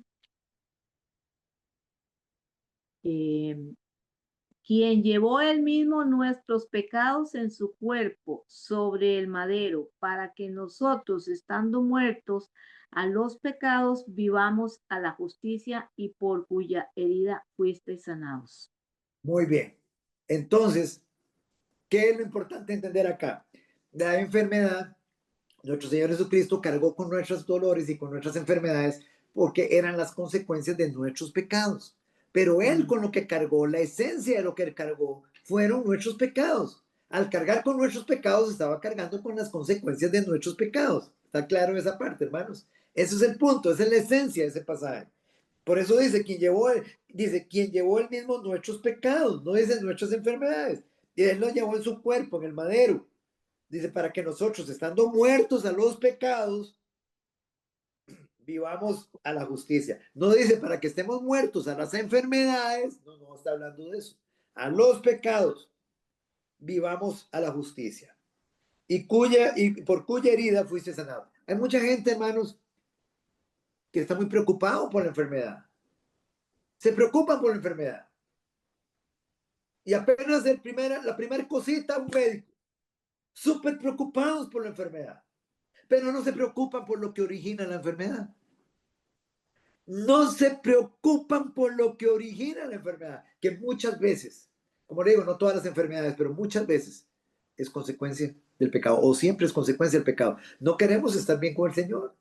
quien llevó él mismo nuestros pecados en su cuerpo sobre el madero, para que nosotros, estando muertos a los pecados, vivamos a la justicia, y por cuya herida fuisteis sanados. Muy bien. Entonces, ¿qué es lo importante entender acá? La enfermedad, nuestro Señor Jesucristo cargó con nuestros dolores y con nuestras enfermedades porque eran las consecuencias de nuestros pecados. Pero Él con lo que cargó, la esencia de lo que Él cargó, fueron nuestros pecados. Al cargar con nuestros pecados, estaba cargando con las consecuencias de nuestros pecados. ¿Está claro esa parte, hermanos? Ese es el punto, esa es la esencia de ese pasaje. Por eso dice, quien llevó el mismo nuestros pecados, no dice nuestras enfermedades. Y él los llevó en su cuerpo, en el madero. Dice, para que nosotros, estando muertos a los pecados, vivamos a la justicia. No dice para que estemos muertos a las enfermedades, no está hablando de eso. A los pecados, vivamos a la justicia. Y por cuya herida fuiste sanado. Hay mucha gente, hermanos, que está muy preocupado por la enfermedad. Se preocupan por la enfermedad. Y apenas la primera cosita, un médico. Súper preocupados por la enfermedad. Pero no se preocupan por lo que origina la enfermedad. No se preocupan por lo que origina la enfermedad. Que muchas veces, como le digo, no todas las enfermedades, pero muchas veces es consecuencia del pecado. O siempre es consecuencia del pecado. No queremos estar bien con el Señor.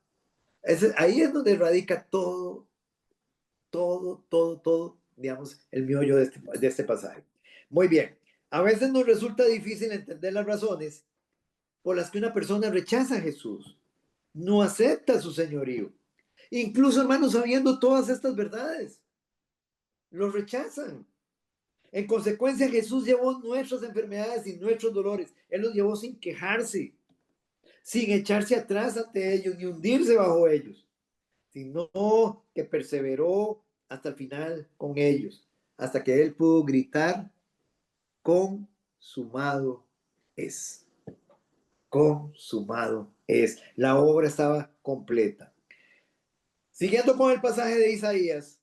Ahí es donde radica todo, digamos, el meollo de este pasaje. Muy bien. A veces nos resulta difícil entender las razones por las que una persona rechaza a Jesús, no acepta su señorío. Incluso, hermanos, sabiendo todas estas verdades, los rechazan. En consecuencia, Jesús llevó nuestras enfermedades y nuestros dolores. Él los llevó sin quejarse, sin echarse atrás ante ellos, ni hundirse bajo ellos, sino que perseveró hasta el final con ellos, hasta que Él pudo gritar, consumado es. Consumado es. La obra estaba completa. Siguiendo con el pasaje de Isaías,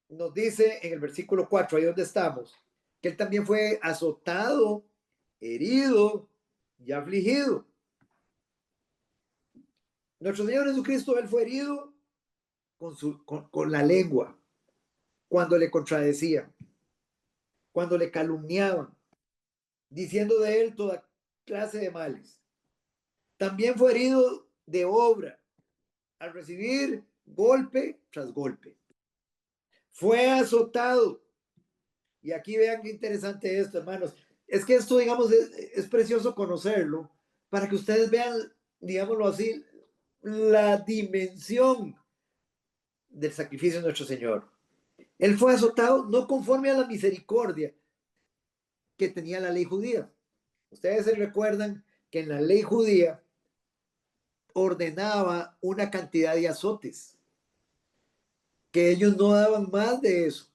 nos dice en el versículo 4, ahí donde estamos, que Él también fue azotado, herido y afligido. Nuestro Señor Jesucristo, Él fue herido con la lengua, cuando le contradecían, cuando le calumniaban, diciendo de Él toda clase de males. También fue herido de obra, al recibir golpe tras golpe. Fue azotado. Y aquí vean qué interesante esto, hermanos. Es que esto, digamos, es precioso conocerlo para que ustedes vean, digámoslo así, la dimensión del sacrificio de nuestro Señor. Él fue azotado no conforme a la misericordia que tenía la ley judía. Ustedes se recuerdan que en la ley judía ordenaba una cantidad de azotes, que ellos no daban más de eso.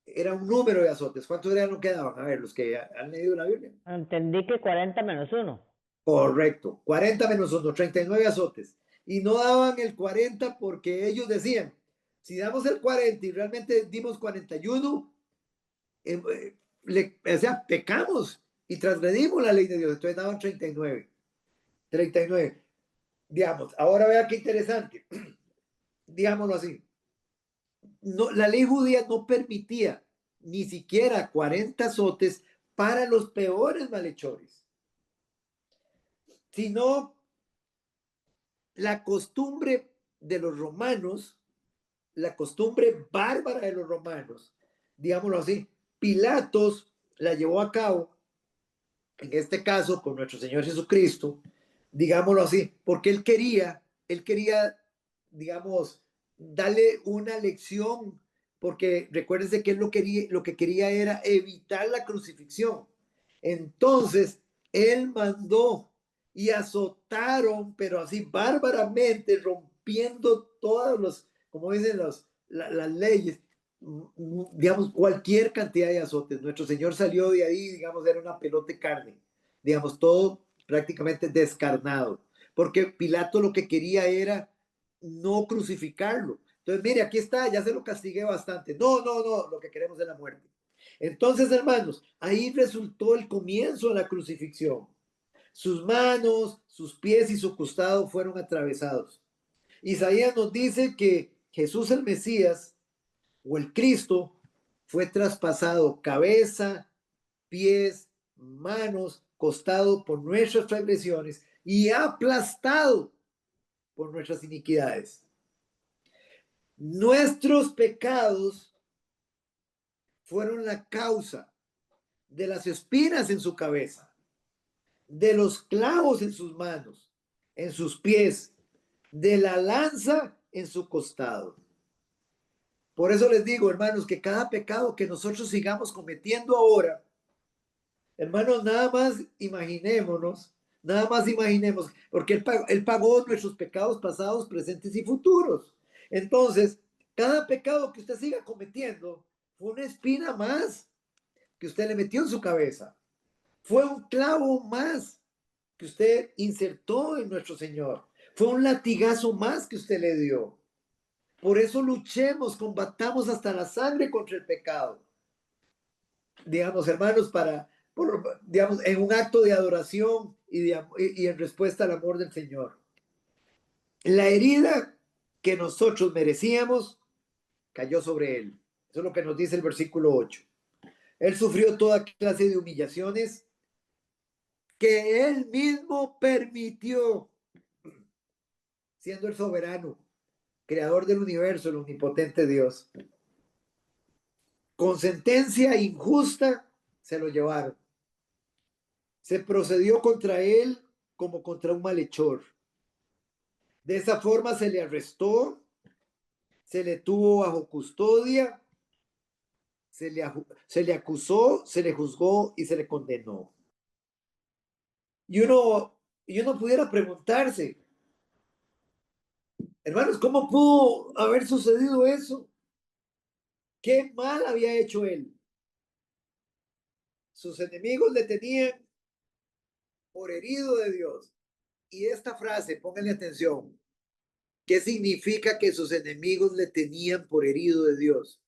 Era un número de azotes. ¿Cuántos eran los que daban? A ver, los que han leído la Biblia. Entendí que 40 menos 1. Correcto. 40 menos 1, 39 azotes. Y no daban el 40 porque ellos decían, si damos el 40 y realmente dimos 41, o sea, pecamos y transgredimos la ley de Dios. Entonces daban 39. 39. Digamos, ahora vea qué interesante. Digámoslo así. No, la ley judía no permitía ni siquiera 40 azotes para los peores malhechores, sino la costumbre de los romanos, la costumbre bárbara de los romanos, digámoslo así, Pilatos la llevó a cabo, en este caso con nuestro Señor Jesucristo, digámoslo así, porque él quería, digamos, darle una lección, porque recuérdense que él lo que quería era evitar la crucifixión. Entonces, él mandó y azotaron, pero así bárbaramente, rompiendo todos los, como dicen las leyes, digamos, cualquier cantidad de azotes. Nuestro Señor salió de ahí, digamos, era una pelota de carne, digamos, todo prácticamente descarnado, porque Pilato lo que quería era no crucificarlo. Entonces, mire, aquí está, ya se lo castigué bastante. No, lo que queremos es la muerte. Entonces, hermanos, ahí resultó el comienzo de la crucifixión. Sus manos, sus pies y su costado fueron atravesados. Isaías nos dice que Jesús el Mesías o el Cristo fue traspasado cabeza, pies, manos, costado por nuestras transgresiones y aplastado por nuestras iniquidades. Nuestros pecados fueron la causa de las espinas en su cabeza, de los clavos en sus manos, en sus pies, de la lanza en su costado. Por eso les digo, hermanos, que cada pecado que nosotros sigamos cometiendo ahora, hermanos, nada más imaginemos, porque él pagó nuestros pecados pasados, presentes y futuros. Entonces, cada pecado que usted siga cometiendo fue una espina más que usted le metió en su cabeza. Fue un clavo más que usted insertó en nuestro Señor. Fue un latigazo más que usted le dio. Por eso luchemos, combatamos hasta la sangre contra el pecado. Digamos, hermanos, digamos, en un acto de adoración y en respuesta al amor del Señor. La herida que nosotros merecíamos cayó sobre él. Eso es lo que nos dice el versículo 8. Él sufrió toda clase de humillaciones que él mismo permitió, siendo el soberano, creador del universo, el omnipotente Dios. Con sentencia injusta se lo llevaron. Se procedió contra él como contra un malhechor. De esa forma se le arrestó, se le tuvo bajo custodia, se le acusó, se le juzgó y se le condenó. Y uno pudiera preguntarse, hermanos, ¿cómo pudo haber sucedido eso? ¿Qué mal había hecho él? Sus enemigos le tenían por herido de Dios. Y esta frase, pónganle atención, ¿qué significa que sus enemigos le tenían por herido de Dios?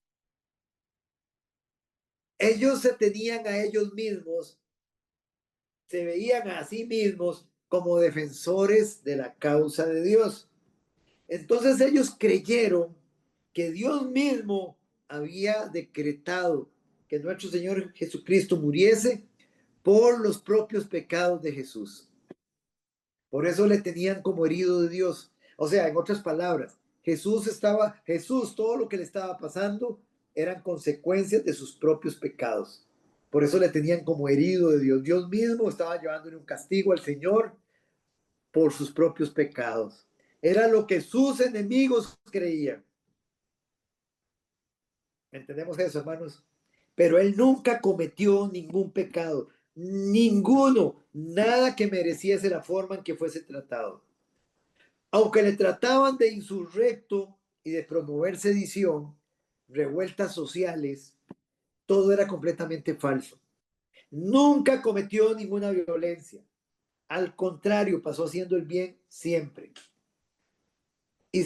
Ellos se tenían a ellos mismos, se veían a sí mismos como defensores de la causa de Dios. Entonces ellos creyeron que Dios mismo había decretado que nuestro Señor Jesucristo muriese por los propios pecados de Jesús. Por eso le tenían como herido de Dios. O sea, en otras palabras, Jesús, todo lo que le estaba pasando eran consecuencias de sus propios pecados. Por eso le tenían como herido de Dios. Dios mismo estaba llevándole un castigo al Señor por sus propios pecados. Era lo que sus enemigos creían. ¿Entendemos eso, hermanos? Pero él nunca cometió ningún pecado. Ninguno. Nada que mereciese la forma en que fuese tratado. Aunque le trataban de insurrecto y de promover sedición, revueltas sociales, todo era completamente falso. Nunca cometió ninguna violencia. Al contrario, pasó haciendo el bien siempre. Y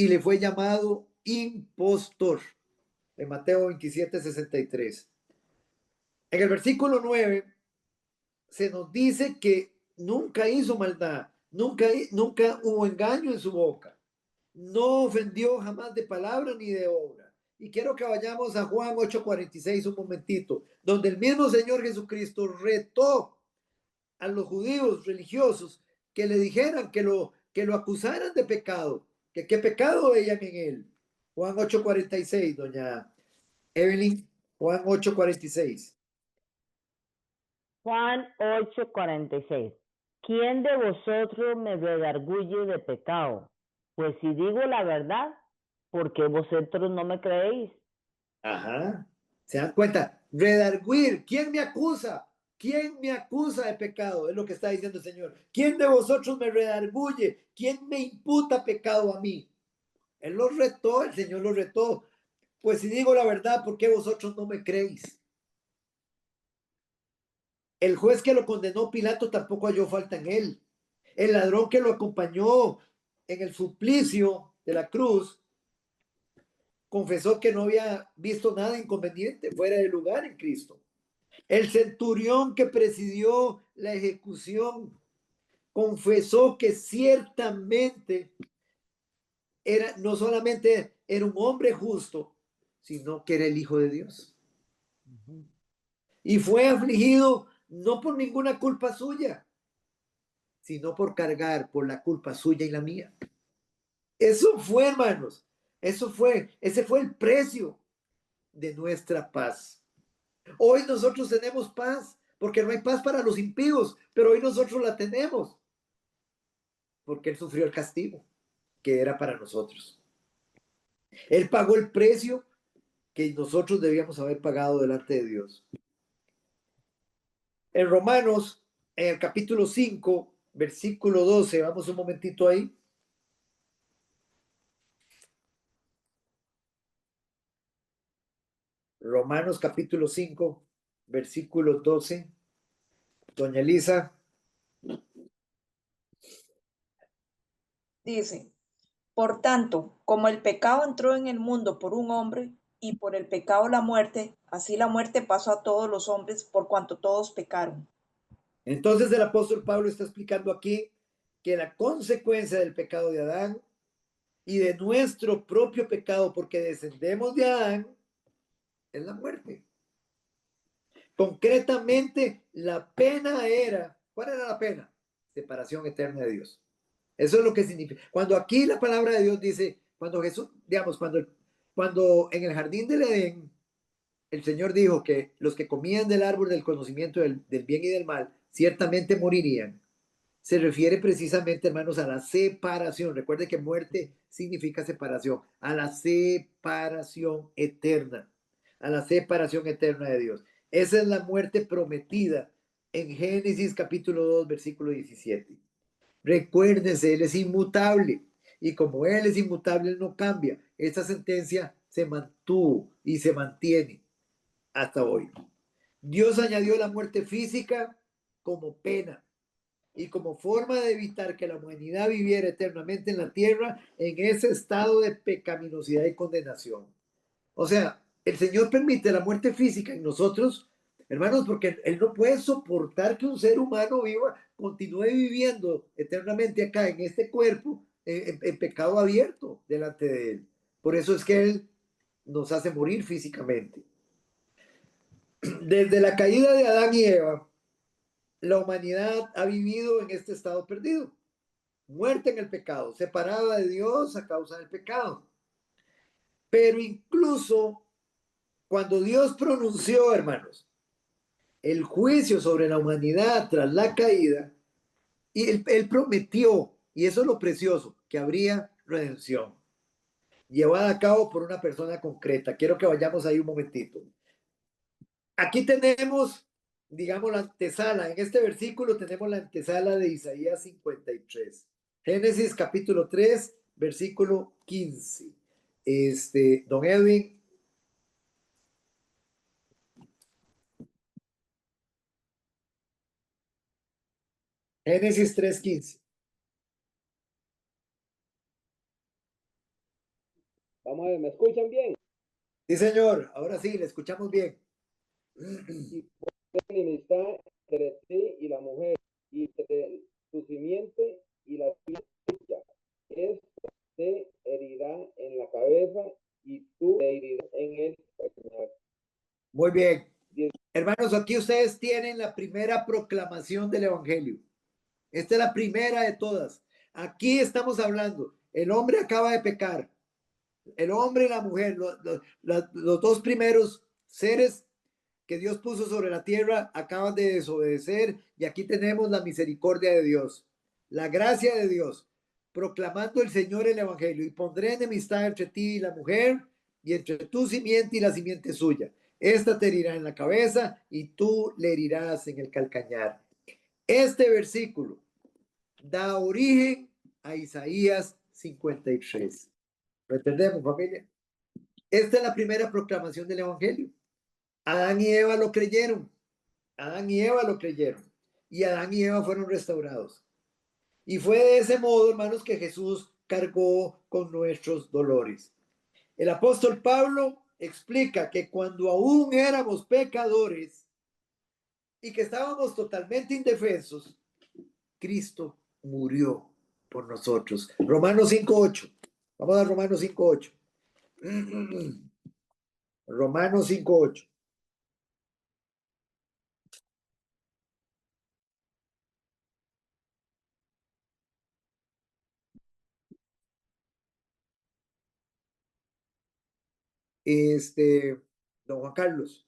le fue llamado impostor en Mateo 27:63. En el versículo 9 se nos dice que nunca hizo maldad, nunca hubo engaño en su boca, no ofendió jamás de palabra ni de obra. Y quiero que vayamos a Juan 8:46 un momentito, donde el mismo Señor Jesucristo retó a los judíos religiosos que le dijeran, que lo acusaran de pecado, que qué pecado veían en él. Juan 8:46, doña Evelyn, Juan 8:46. Juan 8:46. ¿Quién de vosotros me redarguye de pecado? Pues si digo la verdad, ¿por qué vosotros no me creéis? Ajá. ¿Se dan cuenta? Redarguir. ¿Quién me acusa? ¿Quién me acusa de pecado? Es lo que está diciendo el Señor. ¿Quién de vosotros me redarguye? ¿Quién me imputa pecado a mí? Él los retó, el Señor los retó. Pues si digo la verdad, ¿por qué vosotros no me creéis? El juez que lo condenó, Pilato, tampoco halló falta en él. El ladrón que lo acompañó en el suplicio de la cruz confesó que no había visto nada inconveniente fuera de lugar en Cristo. El centurión que presidió la ejecución confesó que ciertamente no solamente era un hombre justo, sino que era el Hijo de Dios. Y fue afligido no por ninguna culpa suya, sino por cargar por la culpa suya y la mía. Eso fue, hermanos, ese fue el precio de nuestra paz. Hoy nosotros tenemos paz, porque no hay paz para los impíos, pero hoy nosotros la tenemos. porque Él sufrió el castigo que era para nosotros. Él pagó el precio que nosotros debíamos haber pagado delante de Dios. En Romanos, en el capítulo 5, versículo 12, vamos un momentito ahí. Romanos capítulo 5, versículo 12. Doña Elisa. Dice, por tanto, como el pecado entró en el mundo por un hombre y por el pecado la muerte, así la muerte pasó a todos los hombres por cuanto todos pecaron. Entonces el apóstol Pablo está explicando aquí que la consecuencia del pecado de Adán y de nuestro propio pecado, porque descendemos de Adán, es la muerte. Concretamente, la pena era, ¿cuál era la pena? Separación eterna de Dios. Eso es lo que significa. Cuando aquí la palabra de Dios dice, cuando Jesús, digamos, cuando en el jardín del Edén, el Señor dijo que los que comían del árbol del conocimiento del bien y del mal, ciertamente morirían. Se refiere precisamente, hermanos, a la separación. Recuerde que muerte significa separación, a la separación eterna, a la separación eterna de Dios. Esa es la muerte prometida en Génesis capítulo 2, versículo 17. Recuérdense, Él es inmutable y como Él es inmutable, Él no cambia. Esta sentencia se mantuvo y se mantiene hasta hoy. Dios añadió la muerte física como pena y como forma de evitar que la humanidad viviera eternamente en la tierra en ese estado de pecaminosidad y condenación. O sea, el Señor permite la muerte física en nosotros, hermanos, porque Él no puede soportar que un ser humano viva, continúe viviendo eternamente acá en este cuerpo, en pecado abierto delante de Él. Por eso es que Él nos hace morir físicamente. Desde la caída de Adán y Eva, la humanidad ha vivido en este estado perdido, muerte en el pecado, separada de Dios a causa del pecado. Pero incluso cuando Dios pronunció, hermanos, el juicio sobre la humanidad tras la caída, y él prometió, y eso es lo precioso, que habría redención, llevada a cabo por una persona concreta. Quiero que vayamos ahí un momentito. Aquí tenemos, digamos, la antesala. En este versículo tenemos la antesala de Isaías 53. Génesis capítulo 3, versículo 15. Don Edwin. Génesis 3:15. Vamos a ver, ¿me escuchan bien? Sí, señor. Ahora sí, le escuchamos bien. Y enemistad entre ti y la mujer, y entre tu simiente y la tuya. Esto te herirá en la cabeza y tú te herirás en el calcañar. Muy bien. Hermanos, aquí ustedes tienen la primera proclamación del Evangelio. Esta es la primera de todas. Aquí estamos hablando. El hombre acaba de pecar. El hombre y la mujer, los dos primeros seres que Dios puso sobre la tierra, acaban de desobedecer y aquí tenemos la misericordia de Dios, la gracia de Dios, proclamando el Señor el Evangelio. Y pondré enemistad entre ti y la mujer y entre tu simiente y la simiente suya. Esta te herirá en la cabeza y tú le herirás en el calcañar. Este versículo da origen a Isaías 53. ¿Lo entendemos, familia? Esta es la primera proclamación del Evangelio. Adán y Eva lo creyeron. Adán y Eva lo creyeron. Y Adán y Eva fueron restaurados. Y fue de ese modo, hermanos, que Jesús cargó con nuestros dolores. El apóstol Pablo explica que cuando aún éramos pecadores y que estábamos totalmente indefensos, Cristo murió por nosotros. Romanos 5:8. Vamos a Romanos 5:8. Romanos 5:8. Don Juan Carlos.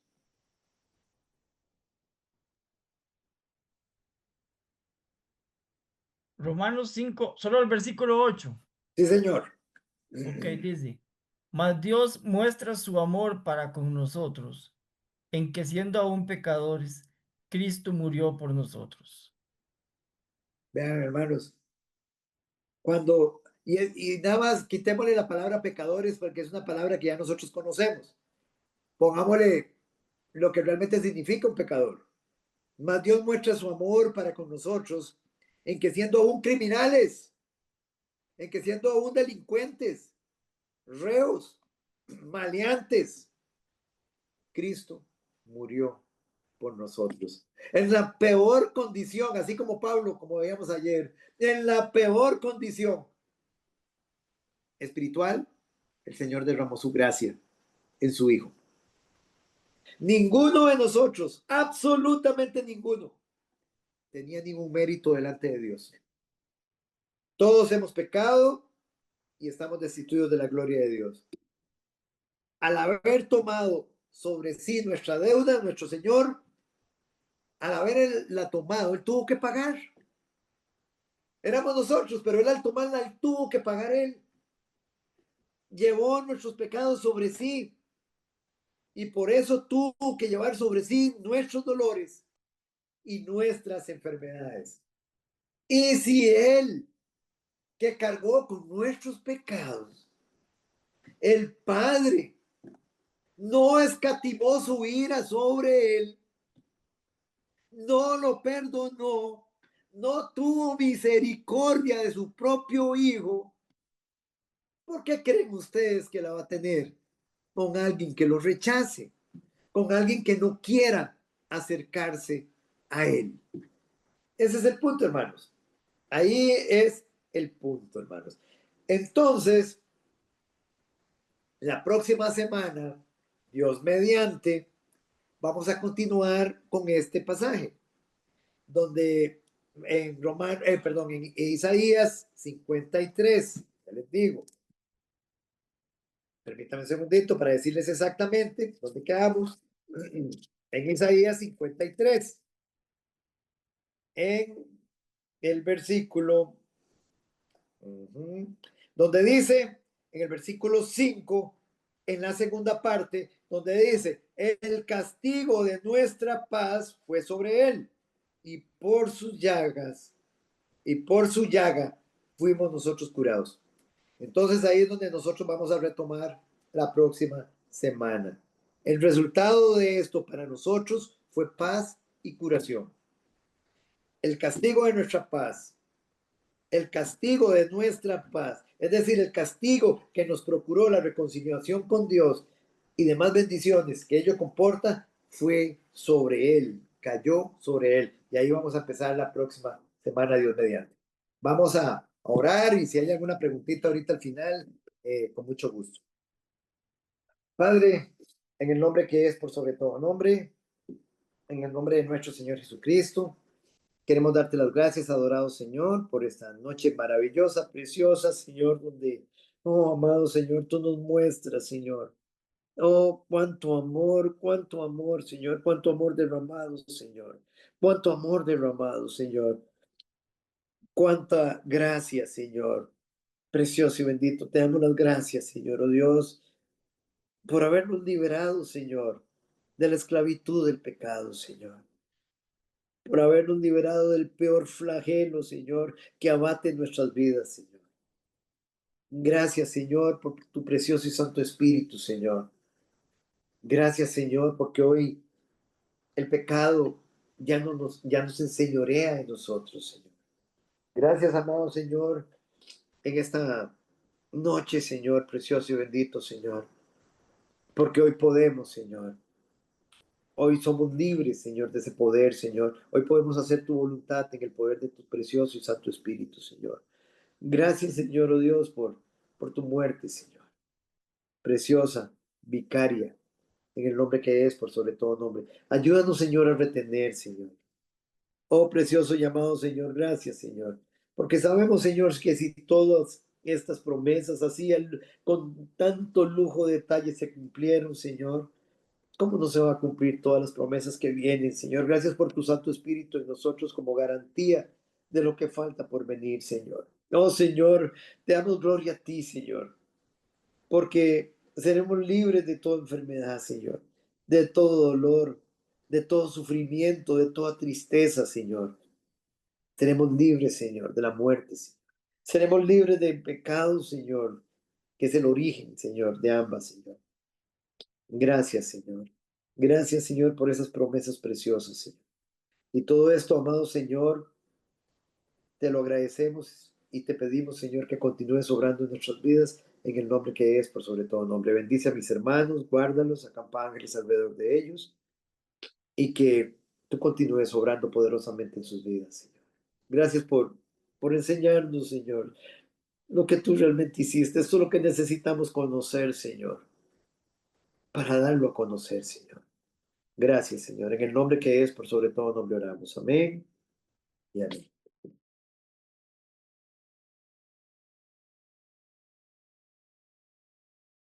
Romanos 5, solo el versículo 8. Sí, señor. Ok, dice, mas Dios muestra su amor para con nosotros, en que siendo aún pecadores, Cristo murió por nosotros. Vean, hermanos, y nada más quitémosle la palabra pecadores porque es una palabra que ya nosotros conocemos. Pongámosle lo que realmente significa un pecador. Mas Dios muestra su amor para con nosotros en que siendo aún criminales, en que siendo aún delincuentes, reos, maleantes, Cristo murió por nosotros. En la peor condición, así como Pablo, como veíamos ayer, en la peor condición espiritual, el Señor derramó su gracia en su Hijo. Ninguno de nosotros, absolutamente ninguno, tenía ningún mérito delante de Dios. Todos hemos pecado y estamos destituidos de la gloria de Dios. Al haber tomado sobre sí nuestra deuda, nuestro Señor, al haberla tomado, Él tuvo que pagar. Éramos nosotros, pero Él al tomarla, Él tuvo que pagar Él. Llevó nuestros pecados sobre sí y por eso tuvo que llevar sobre sí nuestros dolores y nuestras enfermedades. Y si Él, que cargó con nuestros pecados, el Padre, no escatimó su ira sobre Él, no lo perdonó, no tuvo misericordia de su propio Hijo, ¿por qué creen ustedes que la va a tener con alguien que lo rechace, con alguien que no quiera acercarse a Él? Ese es el punto, hermanos. Ahí es el punto, hermanos. Entonces, la próxima semana, Dios mediante, vamos a continuar con este pasaje, donde en Isaías 53, ya les digo, permítame un segundito para decirles exactamente dónde quedamos. En Isaías 53, en el versículo, donde dice, en el versículo 5, en la segunda parte, donde dice, el castigo de nuestra paz fue sobre él, y por sus llagas, y por su llaga fuimos nosotros curados. Entonces ahí es donde nosotros vamos a retomar la próxima semana. El resultado de esto para nosotros fue paz y curación. El castigo de nuestra paz, el castigo de nuestra paz, es decir, el castigo que nos procuró la reconciliación con Dios y demás bendiciones que ello comporta, fue sobre él, cayó sobre él. Y ahí vamos a empezar la próxima semana, Dios mediante. Vamos a orar y si hay alguna preguntita ahorita al final, con mucho gusto. Padre, en el nombre que es por sobre todo nombre, en el nombre de nuestro Señor Jesucristo, queremos darte las gracias, adorado Señor, por esta noche maravillosa, preciosa, Señor, donde, oh, amado Señor, tú nos muestras, Señor. Oh, cuánto amor, Señor, cuánto amor derramado, Señor. Cuánto amor derramado, Señor. Cuánta gracia, Señor. Precioso y bendito. Te damos las gracias, Señor, oh Dios, por habernos liberado, Señor, de la esclavitud del pecado, Señor. Por habernos liberado del peor flagelo, Señor, que abate nuestras vidas, Señor. Gracias, Señor, por tu precioso y santo Espíritu, Señor. Gracias, Señor, porque hoy el pecado ya nos enseñorea en nosotros, Señor. Gracias, amado Señor, en esta noche, Señor, precioso y bendito, Señor, porque hoy podemos, Señor. Hoy somos libres, Señor, de ese poder, Señor. Hoy podemos hacer tu voluntad en el poder de tu precioso y santo Espíritu, Señor. Gracias, Señor, oh Dios, por tu muerte, Señor. Preciosa, vicaria, en el nombre que es por sobre todo nombre. Ayúdanos, Señor, a retener, Señor. Oh, precioso llamado Señor, gracias, Señor. Porque sabemos, Señor, que si todas estas promesas así con tanto lujo de detalle se cumplieron, Señor, ¿cómo no se va a cumplir todas las promesas que vienen, Señor? Gracias por tu Santo Espíritu en nosotros como garantía de lo que falta por venir, Señor. Oh, Señor, te damos gloria a ti, Señor, porque seremos libres de toda enfermedad, Señor, de todo dolor, de todo sufrimiento, de toda tristeza, Señor. Seremos libres, Señor, de la muerte, Señor. Seremos libres del pecado, Señor, que es el origen, Señor, de ambas, Señor. Gracias, Señor. Gracias, Señor, por esas promesas preciosas, Señor. Y todo esto, amado Señor, te lo agradecemos y te pedimos, Señor, que continúes obrando en nuestras vidas en el nombre que es, por sobre todo nombre. Bendice a mis hermanos, guárdalos, acampa ángeles alrededor de ellos y que tú continúes obrando poderosamente en sus vidas, Señor. Gracias por enseñarnos, Señor, lo que tú realmente hiciste. Esto es lo que necesitamos conocer, Señor, para darlo a conocer, Señor. Gracias, Señor. En el nombre que es, por sobre todo nombre oramos. Amén y amén.